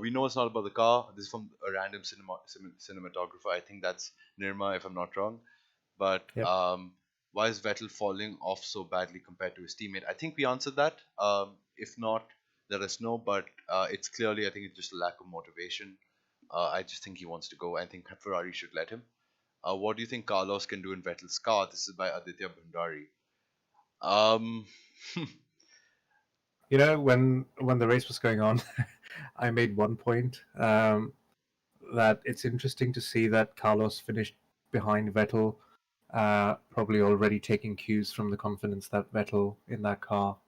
We know it's not about the car. This is from a random cinematographer. I think that's Nirma, if I'm not wrong. But Yep. why is Vettel falling off so badly compared to his teammate? I think we answered that. If not, let us know. But it's clearly, I think it's just a lack of motivation. I just think he wants to go. I think Ferrari should let him. What do you think Carlos can do in Vettel's car? This is by Aditya Bhandari. You know, when the race was going on, I made one point that it's interesting to see that Carlos finished behind Vettel, probably already taking cues from the confidence that Vettel in that car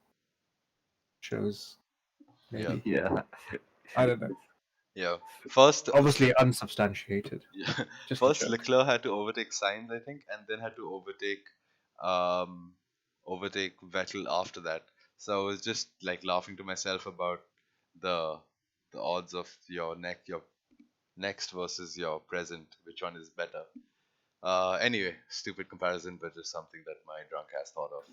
shows. Maybe. Yeah. I don't know. Yeah. First, Obviously unsubstantiated. yeah. Just for First jokes. Leclerc had to overtake Sainz, I think, and then had to overtake Vettel after that. So I was just like laughing to myself about the odds of your next versus your present, which one is better. Anyway, stupid comparison, but just something that my drunk ass thought of.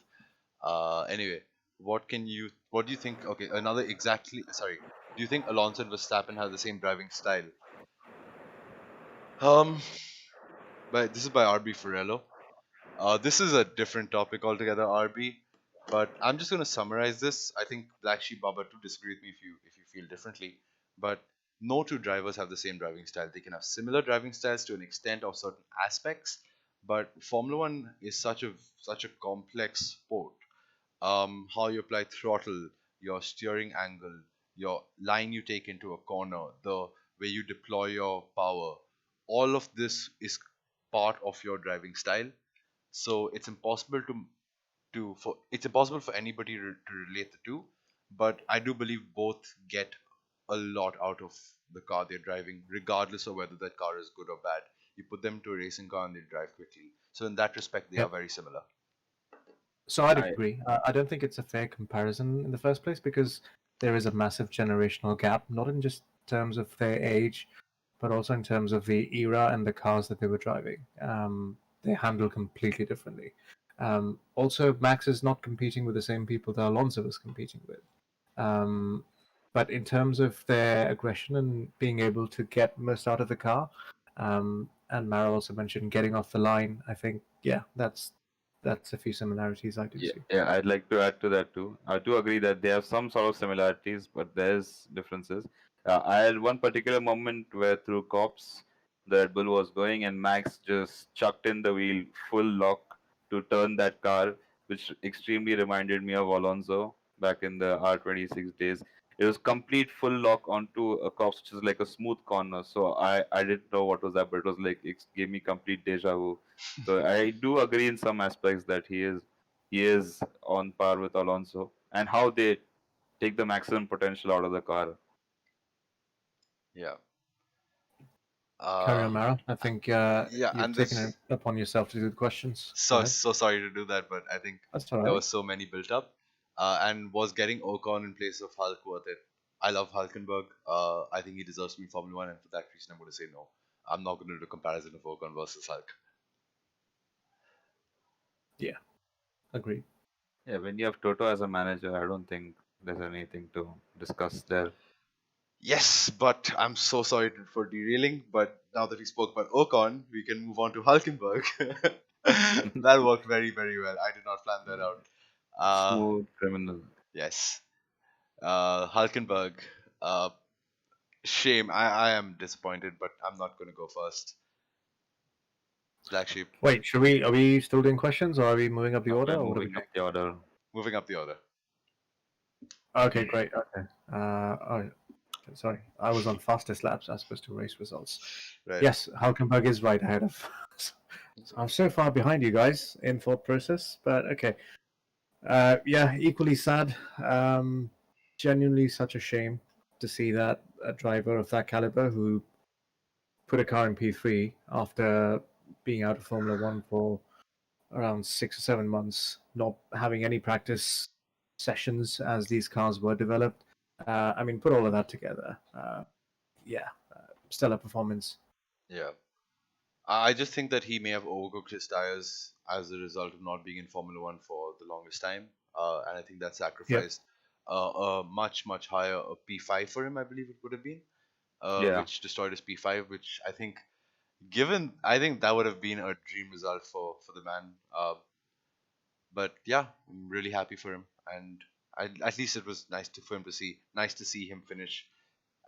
Anyway, what do you think? Okay, another exactly. Sorry, do you think Alonso and Verstappen have the same driving style? But this is by RB Ferrello. This is a different topic altogether, RB. But I'm just gonna summarize this. I think Black Sheep Baba to disagree with me if you feel differently. But no two drivers have the same driving style. They can have similar driving styles to an extent of certain aspects, but Formula One is such a complex sport. How you apply throttle, your steering angle, your line you take into a corner, the way you deploy your power, all of this is part of your driving style. So it's impossible for anybody to relate the two. But I do believe both get a lot out of the car they're driving, regardless of whether that car is good or bad. You put them to a racing car and they drive quickly. So in that respect, they are Yep. very similar. So I'd I, agree. I don't think it's a fair comparison in the first place because there is a massive generational gap, not in just terms of their age, but also in terms of the era and the cars that they were driving. They handle completely differently. Also, Max is not competing with the same people that Alonso was competing with. But in terms of their aggression and being able to get most out of the car, and Mara also mentioned getting off the line, I think, yeah, that's a few similarities I do yeah, see. yeah, I'd like to add to that too. I do agree that they have some sort of similarities, but there's differences. I had one particular moment where through cops, the Red Bull was going and Max just chucked in the wheel full lock to turn that car, which extremely reminded me of Alonso back in the R26 days. It was complete full lock onto a corpse, which is like a smooth corner. So I didn't know what was that, but it was like it gave me complete deja vu. So I do agree in some aspects that he is on par with Alonso, and how they take the maximum potential out of the car. Yeah. Carry Uh, on, Mara. I think yeah, you've and taken this it upon yourself to do the questions. Go so ahead. so sorry to do that, but I think That's all there right. were so many built up. And was getting Ocon in place of Hulk worth it? I love Hulkenberg. I think he deserves to be in Formula One, and for that reason, I'm going to say no. I'm not going to do a comparison of Ocon versus Hulk. Yeah, agreed. Yeah, when you have Toto as a manager, I don't think there's anything to discuss there. Yes, but I'm so sorry for derailing. But now that we spoke about Ocon, we can move on to Hulkenberg. That worked very, very well. I did not plan that out. Smooth criminal. Yes. Hulkenberg. Uh, shame. I am disappointed, but I'm not going to go first. Black Sheep. Wait, are we still doing questions, or are we moving up the order, We're or what are we moving doing? up the order. Moving up the order. Okay, great. Okay. Oh, sorry. I was on fastest laps as opposed to race results. Right. Yes, Hulkenberg is right ahead of. So I'm so far behind you guys in thought process, but okay. Yeah, equally sad. Genuinely, such a shame to see that a driver of that caliber who put a car in P3 after being out of Formula One for around 6 or 7 months, not having any practice sessions as these cars were developed. I mean, put all of that together. Yeah, stellar performance. Yeah. I just think that he may have overcooked his tires as a result of not being in Formula One for the longest time. And I think that Yep. sacrificed a much, much higher P5 for him, I believe it would have been, Yeah. which destroyed his P5, which I think, I think that would have been a dream result for the man. But yeah, I'm really happy for him. And at least it was for him to see, nice to see him finish.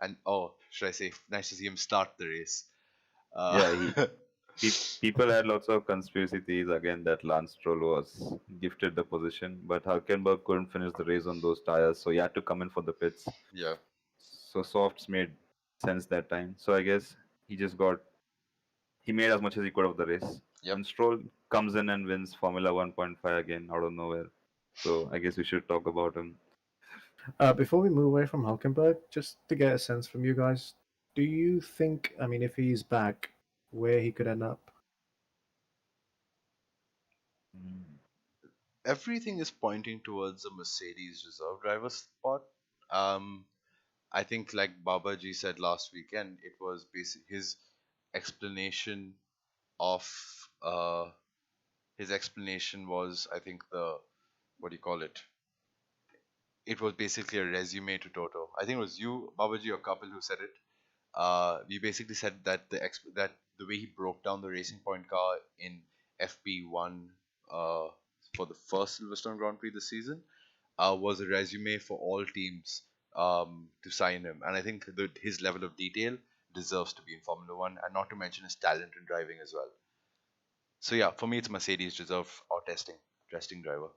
And, oh, should I say, nice to see him start the race. Yeah, Uh, people had lots of conspiracy theories again that Lance Stroll was gifted the position, but Hulkenberg couldn't finish the race on those tires, so he had to come in for the pits. yeah. So softs made sense that time. So I guess he made as much as he could of the race. Yep. And Stroll comes in and wins Formula 1.5 again out of nowhere. So I guess we should talk about him. Before we move away from Hulkenberg, just to get a sense from you guys, do you think, I mean, if he's back, where he could end up? Everything is pointing towards a Mercedes reserve driver spot. Um, I think, like BaBa.G said last weekend, it was his explanation of uh, his explanation was, I think, the what do you call it? It was basically a resume to Toto. I think it was you, BaBa.G, or Couple who said it. We basically said that that the way he broke down the Racing Point car in FP1 for the first Silverstone Grand Prix this season was a resume for all teams to sign him, and I think that his level of detail deserves to be in Formula One, and not to mention his talent in driving as well. So yeah, for me, it's Mercedes reserve or testing driver.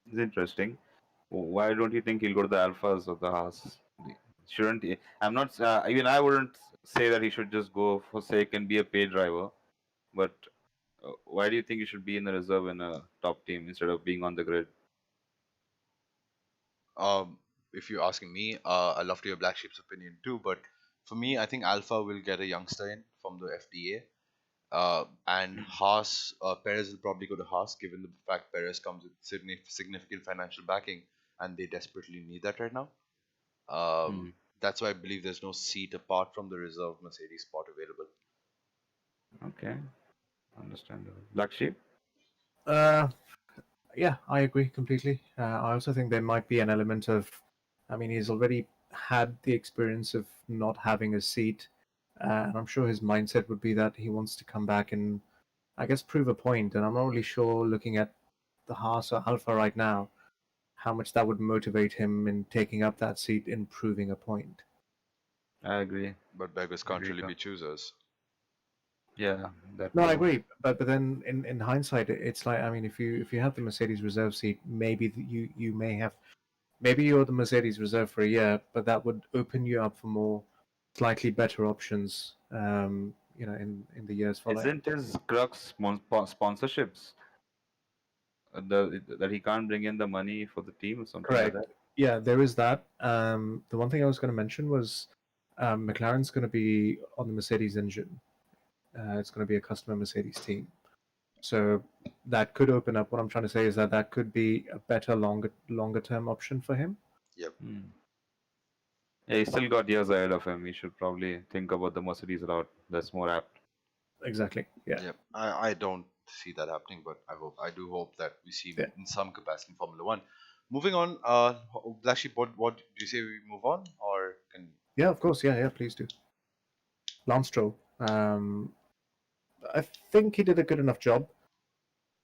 It's interesting. Why don't you think he'll go to the Alphas or the Haas? Shouldn't he? I'm not. Even I wouldn't say that he should just go for sake and be a paid driver. But why do you think he should be in the reserve in a top team instead of being on the grid? Um, if you're asking me, I'd love to hear Black Sheep's opinion too. But for me, I think Alpha will get a youngster in from the FDA. And Haas, Perez will probably go to Haas, given the fact Perez comes with significant financial backing, and they desperately need that right now. Hmm. That's why I believe there's no seat apart from the reserve Mercedes spot available. Okay, understandable. Black Sheep. Uh, yeah, I agree completely. I also think there might be an element of, I mean, he's already had the experience of not having a seat, and I'm sure his mindset would be that he wants to come back and, I guess, prove a point. And I'm not really sure, looking at the Haas or Alpha right now, how much that would motivate him in taking up that seat in proving a point. I agree. But beggars can't Agree. really be choosers. Yeah, that No, I too. agree, but then in hindsight, it's like, I mean, if you have the Mercedes reserve seat, maybe you may have maybe you're the Mercedes reserve for a year, but that would open you up for more, slightly better options. In the years following. Isn't his crux sponsorships? That he can't bring in the money for the team or something like Correct. that? Yeah, there is that. The one thing I was going to mention was McLaren's going to be on the Mercedes engine. It's going to be a customer Mercedes team. So that could open up. What I'm trying to say is that could be a better, longer term option for him. Yep. Yeah, he's still got years ahead of him. He should probably think about the Mercedes route. That's more apt. Exactly. Yeah. Yep. I don't see that happening, but I do hope that we see him Yeah. in some capacity in Formula One. Moving on, BlackSheep, what do you say we move on, or can? Yeah, of course. Yeah, please do. Lance Stroll. I think he did a good enough job,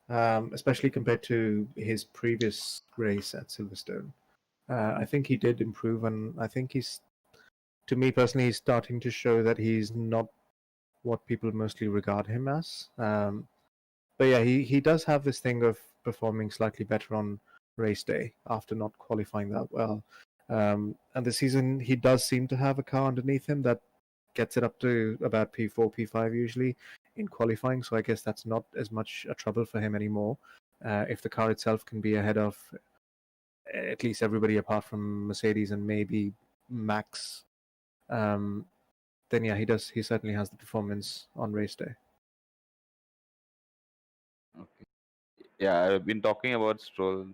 especially compared to his previous race at Silverstone. I think he did improve, and I think to me personally, he's starting to show that he's not what people mostly regard him as. But yeah, he does have this thing of performing slightly better on race day after not qualifying that well. And this season, he does seem to have a car underneath him that gets it up to about P4, P5 usually in qualifying. So I guess that's not as much a trouble for him anymore. If the car itself can be ahead of at least everybody apart from Mercedes and maybe Max, then yeah, he certainly has the performance on race day. Okay. Yeah, I've been talking about Stroll,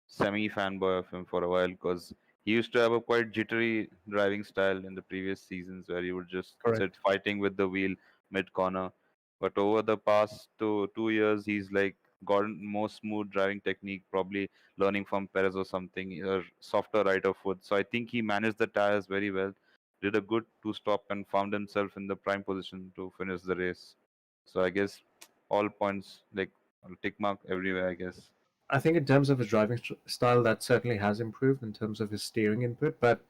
semi fanboy of him for a while because he used to have a quite jittery driving style in the previous seasons where he would just sit Correct. fighting with the wheel mid corner. But over the past 2 years, he's like gotten more smooth driving technique, probably learning from Perez or something, or softer right of foot. So I think he managed the tires very well, did a good two stop, and found himself in the prime position to finish the race. So I guess all points like tick mark everywhere, I guess. I think in terms of his driving style, that certainly has improved in terms of his steering input. But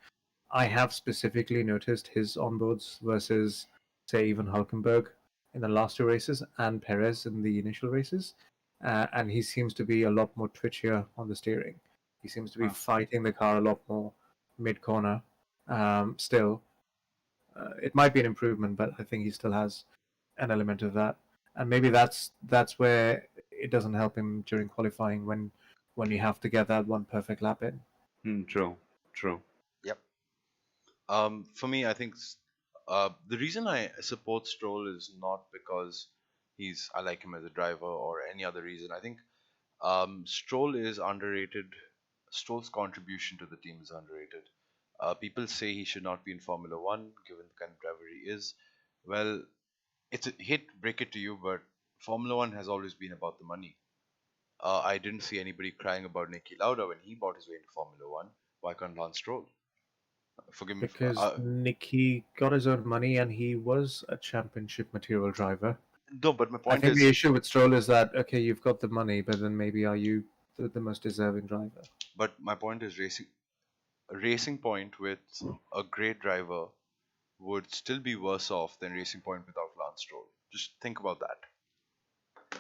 I have specifically noticed his onboards versus, say, even Hulkenberg in the last two races and Perez in the initial races. And he seems to be a lot more twitchier on the steering. He seems to be Huh. fighting the car a lot more mid corner. Still, it might be an improvement, but I think he still has an element of that. And maybe that's where it doesn't help him during qualifying when you have to get that one perfect lap in. True, true. Yep. For me, I think the reason I support Stroll is not because I like him as a driver or any other reason. I think Stroll is underrated. Stroll's contribution to the team is underrated. People say he should not be in Formula One given the kind of driver he is. Well, it's a break it to you, but Formula One has always been about the money. I didn't see anybody crying about Niki Lauda when he bought his way into Formula One. Why can't Lance Stroll? Forgive me. Because Nicky got his own money and he was a championship material driver. No, but my I point think is, the issue with Stroll is that, okay, you've got the money, but then maybe are you the most deserving driver? but my point is Racing Point with a great driver would still be worse off than Racing Point without Lance Stroll. Just think about that.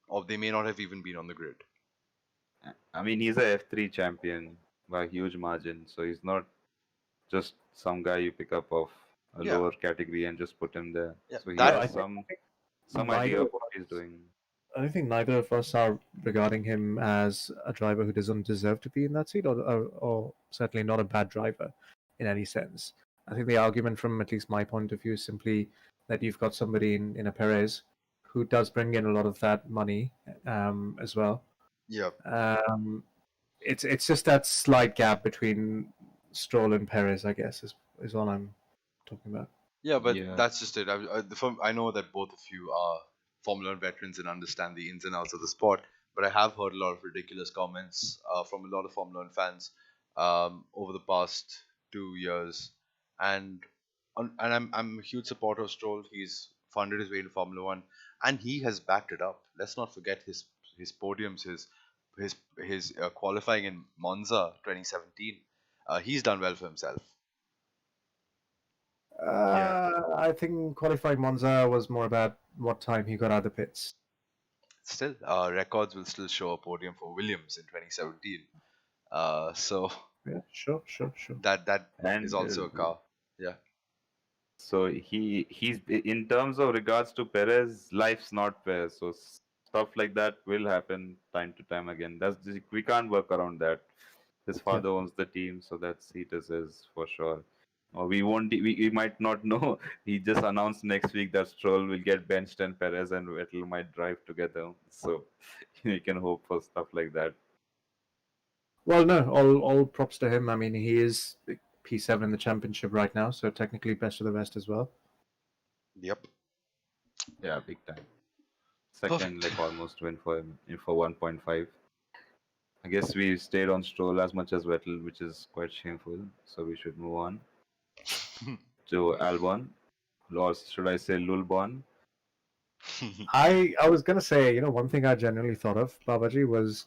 Or they may not have even been on the grid. I mean, he's a F3 champion by a huge margin, so he's not just some guy you pick up of a Yeah. lower category and just put him there. Yeah, So he that- has some neither idea of of what he's doing. I don't think neither of us are regarding him as a driver who doesn't deserve to be in that seat, or certainly not a bad driver in any sense. I think the argument, from at least my point of view, is simply that you've got somebody in a Perez who does bring in a lot of that money as well. Yeah. It's just that slight gap between Stroll and Perez, I guess, is all I'm talking about. Yeah, but Yeah. that's just it. I know that both of you are Formula One veterans and understand the ins and outs of the sport, but I have heard a lot of ridiculous comments from a lot of Formula One fans over the past 2 years, and I'm a huge supporter of Stroll. He's funded his way into Formula One, and he has backed it up. Let's not forget his podiums, his qualifying in Monza 2017. He's done well for himself. I think qualifying Monza was more about what time he got out of the pits. Still, records will still show a podium for Williams in 2017. So Yeah, sure, sure, sure. that is And also a car. Yeah. so he's in terms of regards to Perez, life's not fair. So stuff like that will happen time to time again. We can't work around that. His Yeah. father owns the team, so that's it is for sure. Or we might not know. He just announced next week that Stroll will get benched and Perez and Vettel might drive together. So you can hope for stuff like that. Well, no, all props to him. I mean, he is P7 in the championship right now, so technically best of the best as well. Yep. Yeah, big time. Second, Perfect. like almost win for him for 1.5. I guess we stayed on Stroll as much as Vettel, which is quite shameful. So we should move on to Albon, or should I say Lulbon? I was gonna say, one thing I genuinely thought of, BaBa.G, was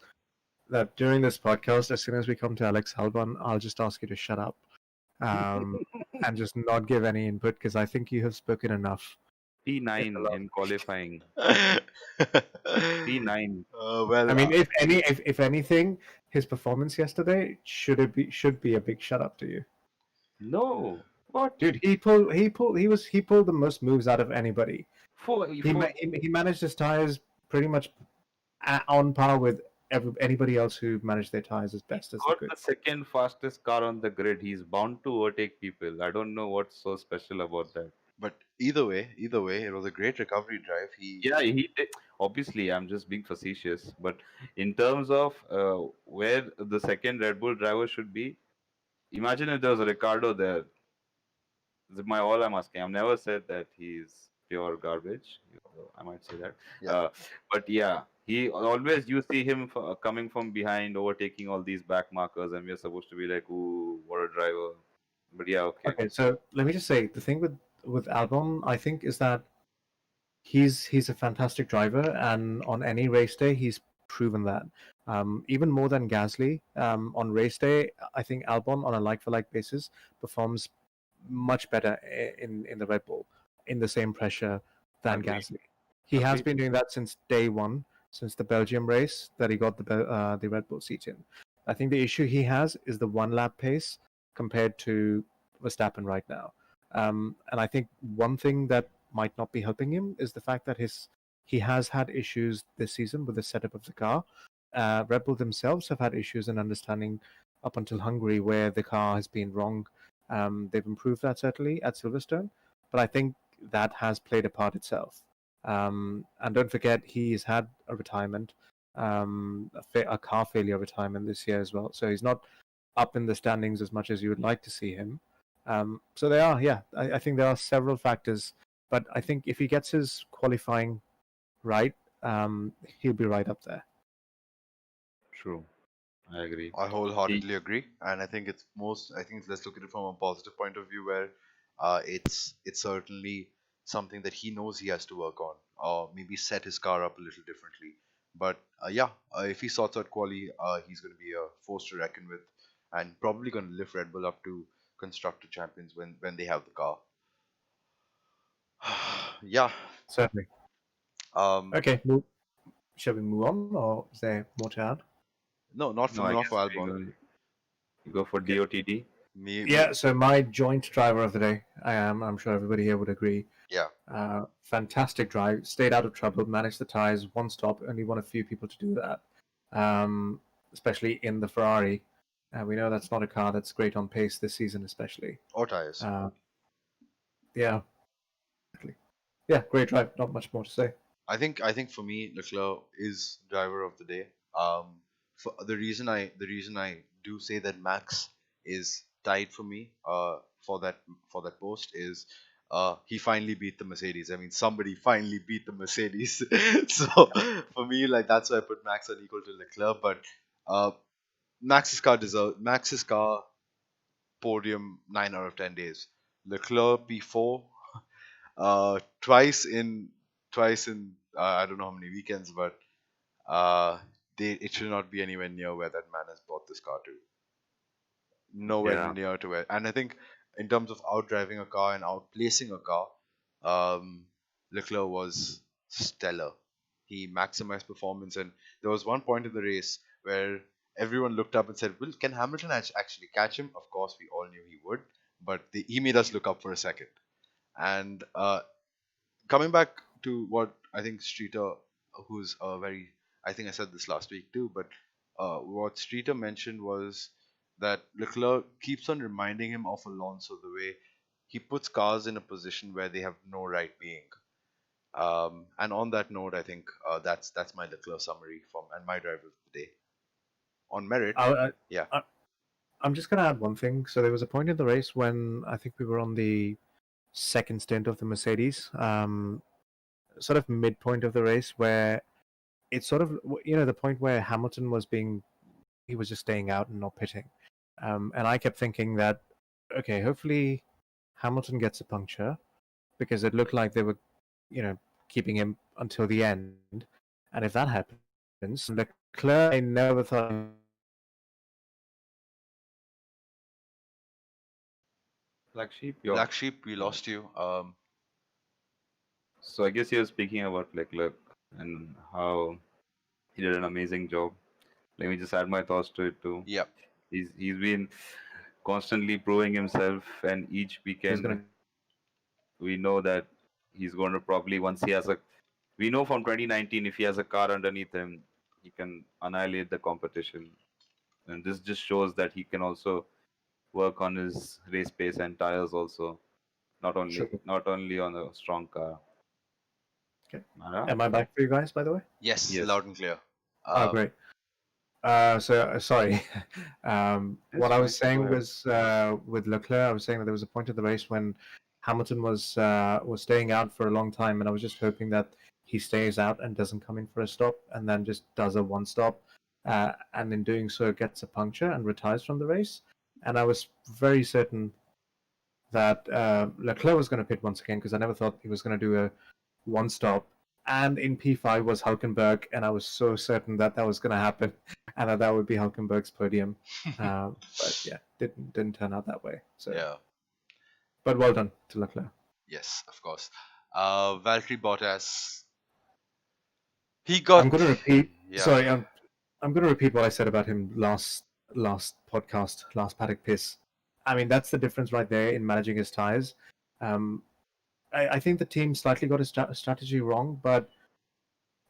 that during this podcast, as soon as we come to Alex Albon, I'll just ask you to shut up, um, and just not give any input because I think you have spoken enough in the P9 last. in qualifying. P9. Well, I mean, if anything, his performance yesterday should be a big shut up to you, No. What? dude. He pulled the most moves out of anybody. For He managed his tires pretty much on par with anybody else who managed their tires as best as they got could. the second fastest car on the grid. He's bound to overtake people. I don't know what's so special about that. but either way, it was a great recovery drive. He Yeah, he did. Obviously, I'm just being facetious, but in terms of where the second Red Bull driver should be, imagine if there was a Ricardo there. My all I'm asking. I've never said that he's pure garbage. I might say that. yeah. But yeah, he always you see him coming from behind, overtaking all these back markers, and we're supposed to be like, "Ooh, what a driver!" But yeah, okay. Okay, so let me just say the thing with Albon, I think, is that he's a fantastic driver, and on any race day, he's proven that. Even more than Gasly, on race day, I think Albon, on a like-for-like basis, performs much better in the Red Bull in the same pressure than Agreed. Gasly. He has Agreed. been doing that since day one, since the Belgium race that he got the Red Bull seat in. I think the issue he has is the one lap pace compared to Verstappen right now. And I think one thing that might not be helping him is the fact that he has had issues this season with the setup of the car. Red Bull themselves have had issues in understanding up until Hungary where the car has been wrong. They've improved that certainly at Silverstone, but I think that has played a part itself. And don't forget, he's had a retirement, a car failure retirement this year as well. So he's not up in the standings as much as you would like to see him. So they are, yeah. I think there are several factors, but I think if he gets his qualifying right, he'll be right up there. True. I agree. I He, wholeheartedly agree, and I think let's look at it from a positive point of view where it's certainly something that he knows he has to work on, or maybe set his car up a little differently. But yeah, if he sorts out quali, he's going to be a force to reckon with, and probably going to lift Red Bull up to constructor champions when they have the car. Yeah. Certainly. Um. Okay, shall we move on, or is there more to add? No, not no, for I not guess for we Albon. go for Okay. DOTD. Me. Yeah, so my joint driver of the day, I'm sure everybody here would agree. Yeah. Fantastic drive, stayed out of trouble, managed the tires, one stop, only one of few people to do that, especially in the Ferrari. We know that's not a car that's great on pace this season, especially. Or tires. Yeah, exactly. Yeah, great drive. Not much more to say. I think for me, Leclerc is driver of the day. For the reason I do say that Max is tied for me. For that post is he finally beat the Mercedes. I mean, somebody finally beat the Mercedes. So for me, like that's why I put Max on equal to Leclerc. But uh, Max's car podium 9 out of 10 days. Leclerc P4 twice in I don't know how many weekends, but uh, it should not be anywhere near where that man has brought this car to. Nowhere Yeah. near to it. And I think in terms of outdriving a car and outplacing a car, Leclerc was stellar. He maximized performance, and there was one point in the race where everyone looked up and said, "Well, can Hamilton actually catch him?" Of course, we all knew he would, but he made us look up for a second. And coming back to what I think Streeter, who's a very, I think I said this last week too, but what Streeter mentioned was that Leclerc keeps on reminding him of Alonso, the way he puts cars in a position where they have no right being. And on that note, I think that's my Leclerc summary from and my driver of the day. On merit, I, yeah, I, I'm just going to add one thing. So there was a point in the race when I think we were on the second stint of the Mercedes, sort of midpoint of the race, where it's sort of the point where Hamilton he was just staying out and not pitting, and I kept thinking that okay, hopefully Hamilton gets a puncture because it looked like they were, keeping him until the end, and if that happens, Leclerc, I never thought. Black Sheep, Black Sheep, we lost you. So I guess you're speaking about Leclerc and how he did an amazing job. Let me just add my thoughts to it too. Yeah, He's been constantly proving himself, and each He's going weekend to. we know that he's going to probably once he has a. We know from 2019 if he has a car underneath him, he can annihilate the competition, and this just shows that he can also work on his race pace and tires also, Sure. not only on a strong car. Okay. Mara? Am I back for you guys, by the way? yes, Yes, loud and clear. Oh, great. Sorry. that's What I fine. was Go saying ahead. was with Leclerc. I was saying that there was a point in the race when Hamilton was staying out for a long time, and I was just hoping that he stays out and doesn't come in for a stop, and then just does a one stop, and in doing so gets a puncture and retires from the race. And I was very certain that Leclerc was going to pit once again because I never thought he was going to do a one stop. And in P5 was Hulkenberg, and I was so certain that that was going to happen, and that would be Hulkenberg's podium. But yeah, didn't turn out that way. So, Yeah, but well done to Leclerc. yes, of course. Valtteri Bottas, he I'm got, going to repeat. yeah, Sorry, I'm going to repeat what I said about him last podcast, last Paddock piss. I mean, that's the difference right there in managing his tires. Um, I think the team slightly got his strategy wrong, but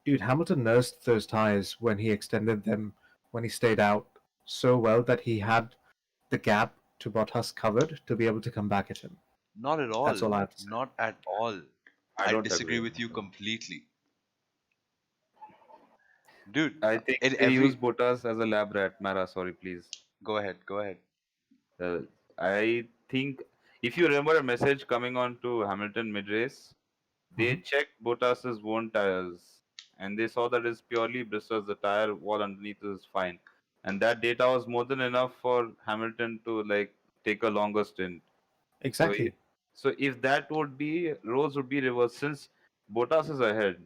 dude, Hamilton nursed those tires when he extended them, when he stayed out so well that he had the gap to Bottas covered to be able to come back at him. not at all, That's all I have to say. not at all. I I don't disagree agree. with you completely, dude. I think In they use every, Bottas as a lab rat. Mara, sorry, please. go ahead, go ahead. Uh, I think if you remember a message coming on to Hamilton mid race, they Mhm. checked Bottas's worn tires and they saw that it's purely blisters. The tire wall underneath is fine, and that data was more than enough for Hamilton to like take a longer stint. So, Exactly. so if that would be roles would be reversed since Bottas is ahead.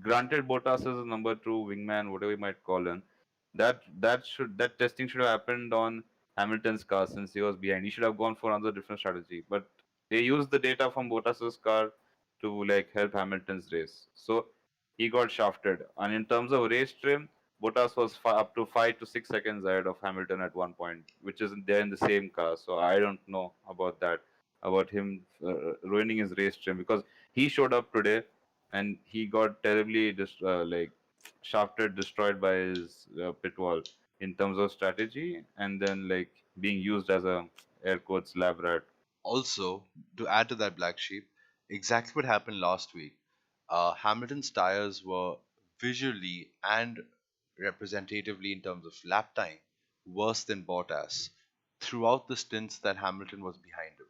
Granted, Bottas is a number two wingman, whatever you might call him. That testing should have happened on Hamilton's car since he was behind. He should have gone for another different strategy. But they used the data from Bottas's car to like help Hamilton's race. So he got shafted. And in terms of race trim, Bottas was up to 5 to 6 seconds ahead of Hamilton at one point, which is there in the same car. So I don't know about that, about him ruining his race trim because he showed up today and he got terribly like shafted, destroyed by his pit wall in terms of strategy, and then like being used as a air quotes lab rat. Also, to add to that, Black Sheep, exactly what happened last week. Hamilton's tires were visually and representatively in terms of lap time worse than Bottas throughout the stints that Hamilton was behind him.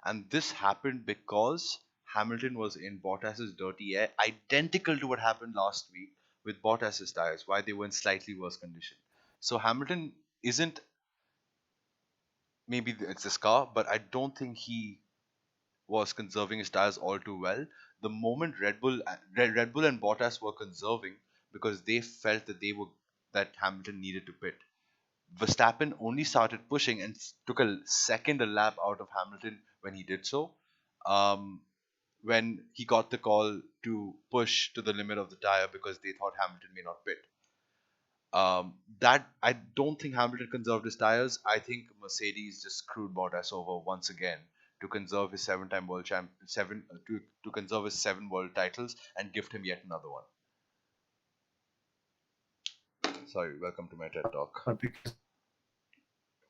And this happened because Hamilton was in Bottas's dirty air, identical to what happened last week with Bottas's tires, why they were in slightly worse condition. So Hamilton isn't, maybe it's his car, but I don't think he was conserving his tires all too well. The moment Red Bull and Bottas were conserving because they felt that that Hamilton needed to pit. Verstappen only started pushing and took a second a lap out of Hamilton when he did so. Um, when he got the call to push to the limit of the tire because they thought Hamilton may not pit. that I don't think Hamilton conserved his tires. I think Mercedes just screwed Bottas over once again to conserve his seven-time world champ, to conserve his 7 world titles and gift him yet another one. Sorry, welcome to my TED talk. Because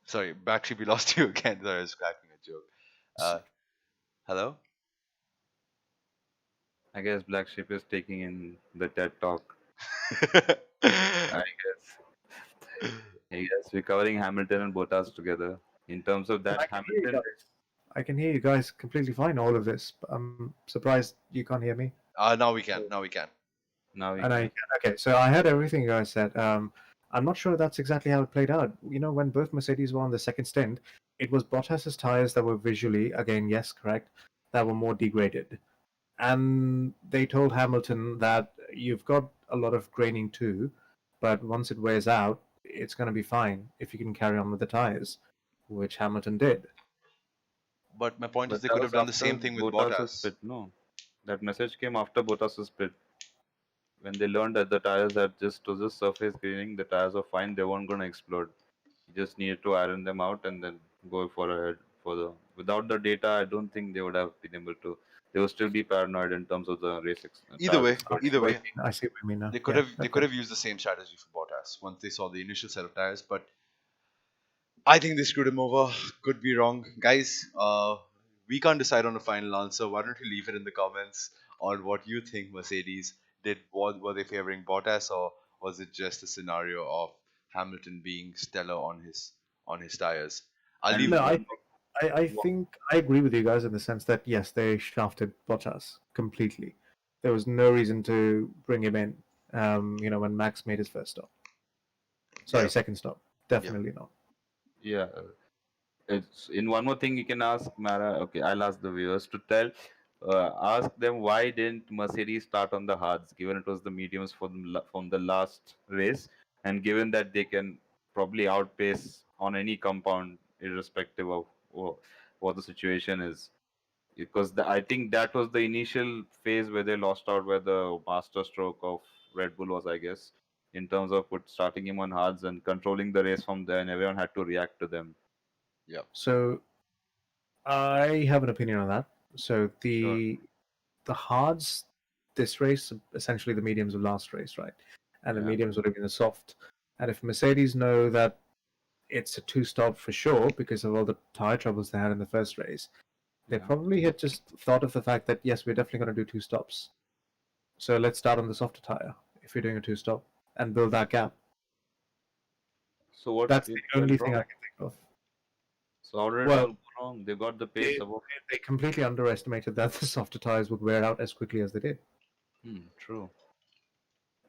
Sorry, BlackSheep, we lost you again. Sorry, I was cracking a joke. Hello. I guess BlackSheep is taking in the TED talk. I guess we're covering Hamilton and Bottas together. In terms of that, I can hear you Hamilton. guys. I can hear you guys completely fine. All of this. I'm surprised you can't hear me. Now we can. Now we can. Now we And can. okay, so I heard everything you guys said. I'm not sure that's exactly how it played out. You know, when both Mercedes were on the second stint, it was Bottas's tires that were visually, again, yes, correct, that were more degraded. And they told Hamilton that you've got a lot of graining too, but once it wears out, it's going to be fine if you can carry on with the tires, which Hamilton did. But my point is, But they that could was have done the after same thing with Bottas's Bottas. pit. No, that message came after Bottas's pit. When they learned that the tires had just to just surface graining, the tires were fine. They weren't gonna explode. You just needed to iron them out and then go for ahead for the. Without the data, I don't think they would have been able to. They would still be paranoid in terms of the Either tires way, exploding. either way, I see what you mean now. they could Yeah, have they that's could it. have used the same strategy for Bottas once they saw the initial set of tires. But I think they screwed him over. Could be wrong, guys. We can't decide on a final answer. Why don't you leave it in the comments on what you think Mercedes did? Were they favoring Bottas, or was it just a scenario of Hamilton being stellar on his tires? I'll And leave. No, one, I think I agree with you guys in the sense that yes, they shafted Bottas completely. There was no reason to bring him in. When Max made his first stop. Sorry, Yeah. second stop. Definitely not. yeah, it's in one more thing you can ask Mara. Okay, I'll ask the viewers to ask them why didn't Mercedes start on the hards, given it was the mediums from the last race, and given that they can probably outpace on any compound, irrespective of what the situation is. Because I think that was the initial phase where they lost out, where the master stroke of Red Bull was, I guess, in terms of starting him on hards and controlling the race from there, and everyone had to react to them. Yeah. So I have an opinion on that. So Sure. the hards this race, essentially the mediums of last race, right? And the Yeah. mediums would have been the soft. And if Mercedes know that it's a two stop for sure because of all the tire troubles they had in the first race, they Yeah. probably had just thought of the fact that yes, we're definitely going to do two stops. So let's start on the softer tire if you're doing a two stop and build that gap. So what That's it the only went thing I wrong? can think of. So how did it Well, all go wrong? They got the pace they, above. they completely underestimated that the softer tires would wear out as quickly as they did. True.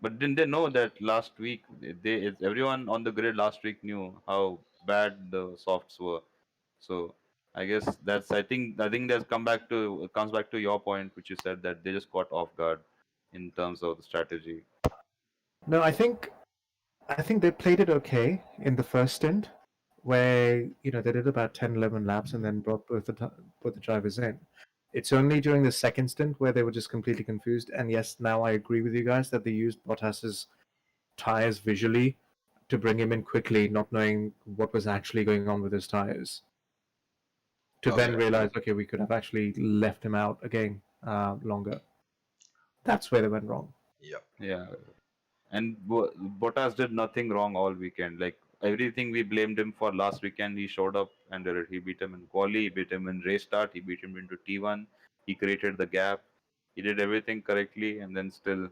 But didn't they know that last week everyone on the grid last week knew how bad the softs were. So I guess I think that's comes back to your point, which you said that they just caught off guard in terms of the strategy. No, I think they played it okay in the first stint, where they did about 10, 11 laps and then brought both the drivers in. It's only during the second stint where they were just completely confused. And yes, now I agree with you guys that they used Bottas's tires visually to bring him in quickly, not knowing what was actually going on with his tires. To then Okay. realize, okay, we could have actually left him out again longer. That's where they went wrong. Yeah. Yeah. And Bottas did nothing wrong all weekend. Like everything we blamed him for last weekend, he showed up and did it. He beat him in quali, he beat him in race start, he beat him into T1, he created the gap, he did everything correctly, and then still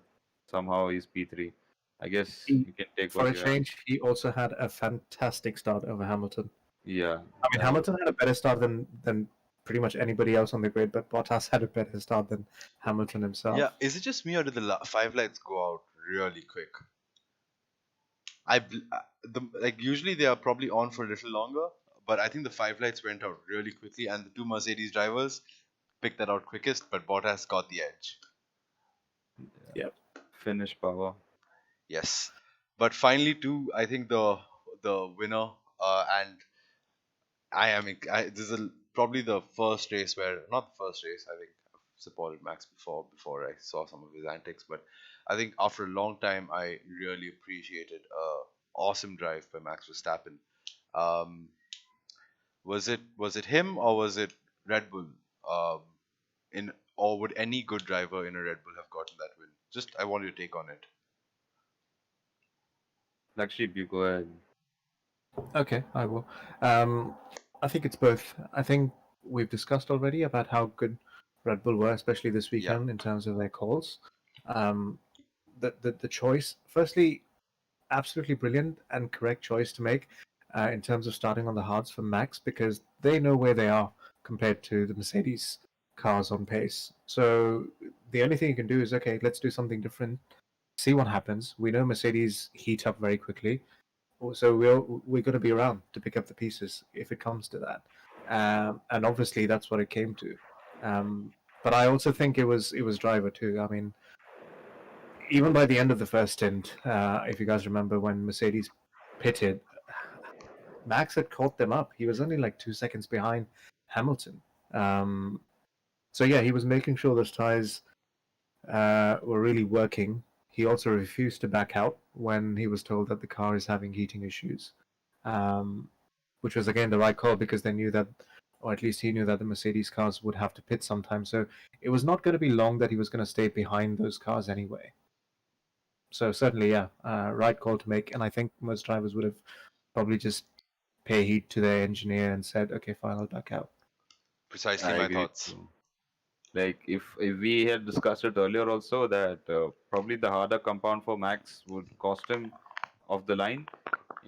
somehow he's P3. I guess He, you can take for what a you have. change, he also had a fantastic start over Hamilton. Yeah, I mean, that was Hamilton had a better start than pretty much anybody else on the grid, but Bottas had a better start than Hamilton himself. Yeah. Is it just me, or did the 5 lights go out really quick? Like usually they are probably on for a little longer, but I think the 5 lights went out really quickly, and the two Mercedes drivers picked that out quickest. But Bottas got the edge. Yep. finish power. Yes, but finally, too, I think the winner, and this is probably the first race where, not the first race. I think I've supported Max before I saw some of his antics, but I think after a long time, I really appreciated awesome drive by Max Verstappen. Um, was it him or was it Red Bull? Um, in or would any good driver in a Red Bull have gotten that win? Just I want your take on it. BlackSheep, you go ahead. Okay, I will. I think it's both. I think we've discussed already about how good Red Bull were, especially this Yeah, weekend in terms of their calls. Um, the choice, firstly, absolutely brilliant and correct choice to make in terms of starting on the hards for Max because they know where they are compared to the Mercedes cars on pace. So the only thing you can do is okay, let's do something different, see what happens. We know Mercedes heat up very quickly, so we're going to be around to pick up the pieces if it comes to that. And obviously that's what it came to. But I also think it was driver too. I mean, even by the end of the first stint, if you guys remember when Mercedes pitted, Max had caught them up. He was only like 2 seconds behind Hamilton. Um, so yeah, he was making sure those tires were really working. He also refused to back out when he was told that the car is having heating issues, um, which was again the right call because they knew that, or at least he knew that the Mercedes cars would have to pit sometime. So it was not going to be long that he was going to stay behind those cars anyway. So certainly, yeah, right call to make. And I think most drivers would have probably just pay heed to their engineer and said, "Okay, fine, I'll back out." precisely I my agree thoughts. too. Like if we had discussed it earlier also that probably the harder compound for Max would cost him off the line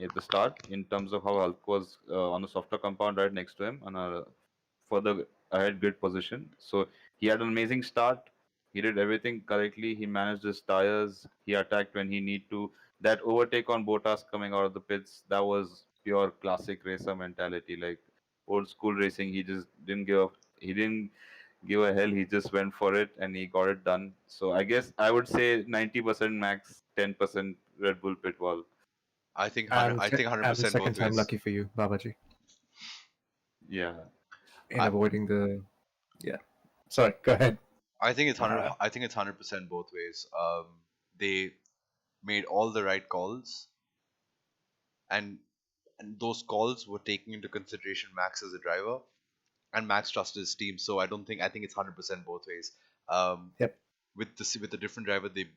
at the start in terms of how Hulk was on a softer compound right next to him on a further ahead grid position. So he had an amazing start. He did everything correctly. He managed his tires. He attacked when he need to. That overtake on Bottas coming out of the pits, that was pure classic racer mentality, like old school racing. He just didn't give up. He didn't give a hell. He just went for it and he got it done. So I guess I would say 90% Max, 10% Red Bull pit wall. I think 100. And I think and the 100% second both time, ways. lucky for you, BaBa.G, Yeah. in I, avoiding the yeah. Sorry, go ahead. I think it's 100. I think it's 100% both ways. They made all the right calls, and those calls were taking into consideration Max as a driver, and Max trusted his team. So I think it's 100% both ways. Um, Yep. with a different driver, they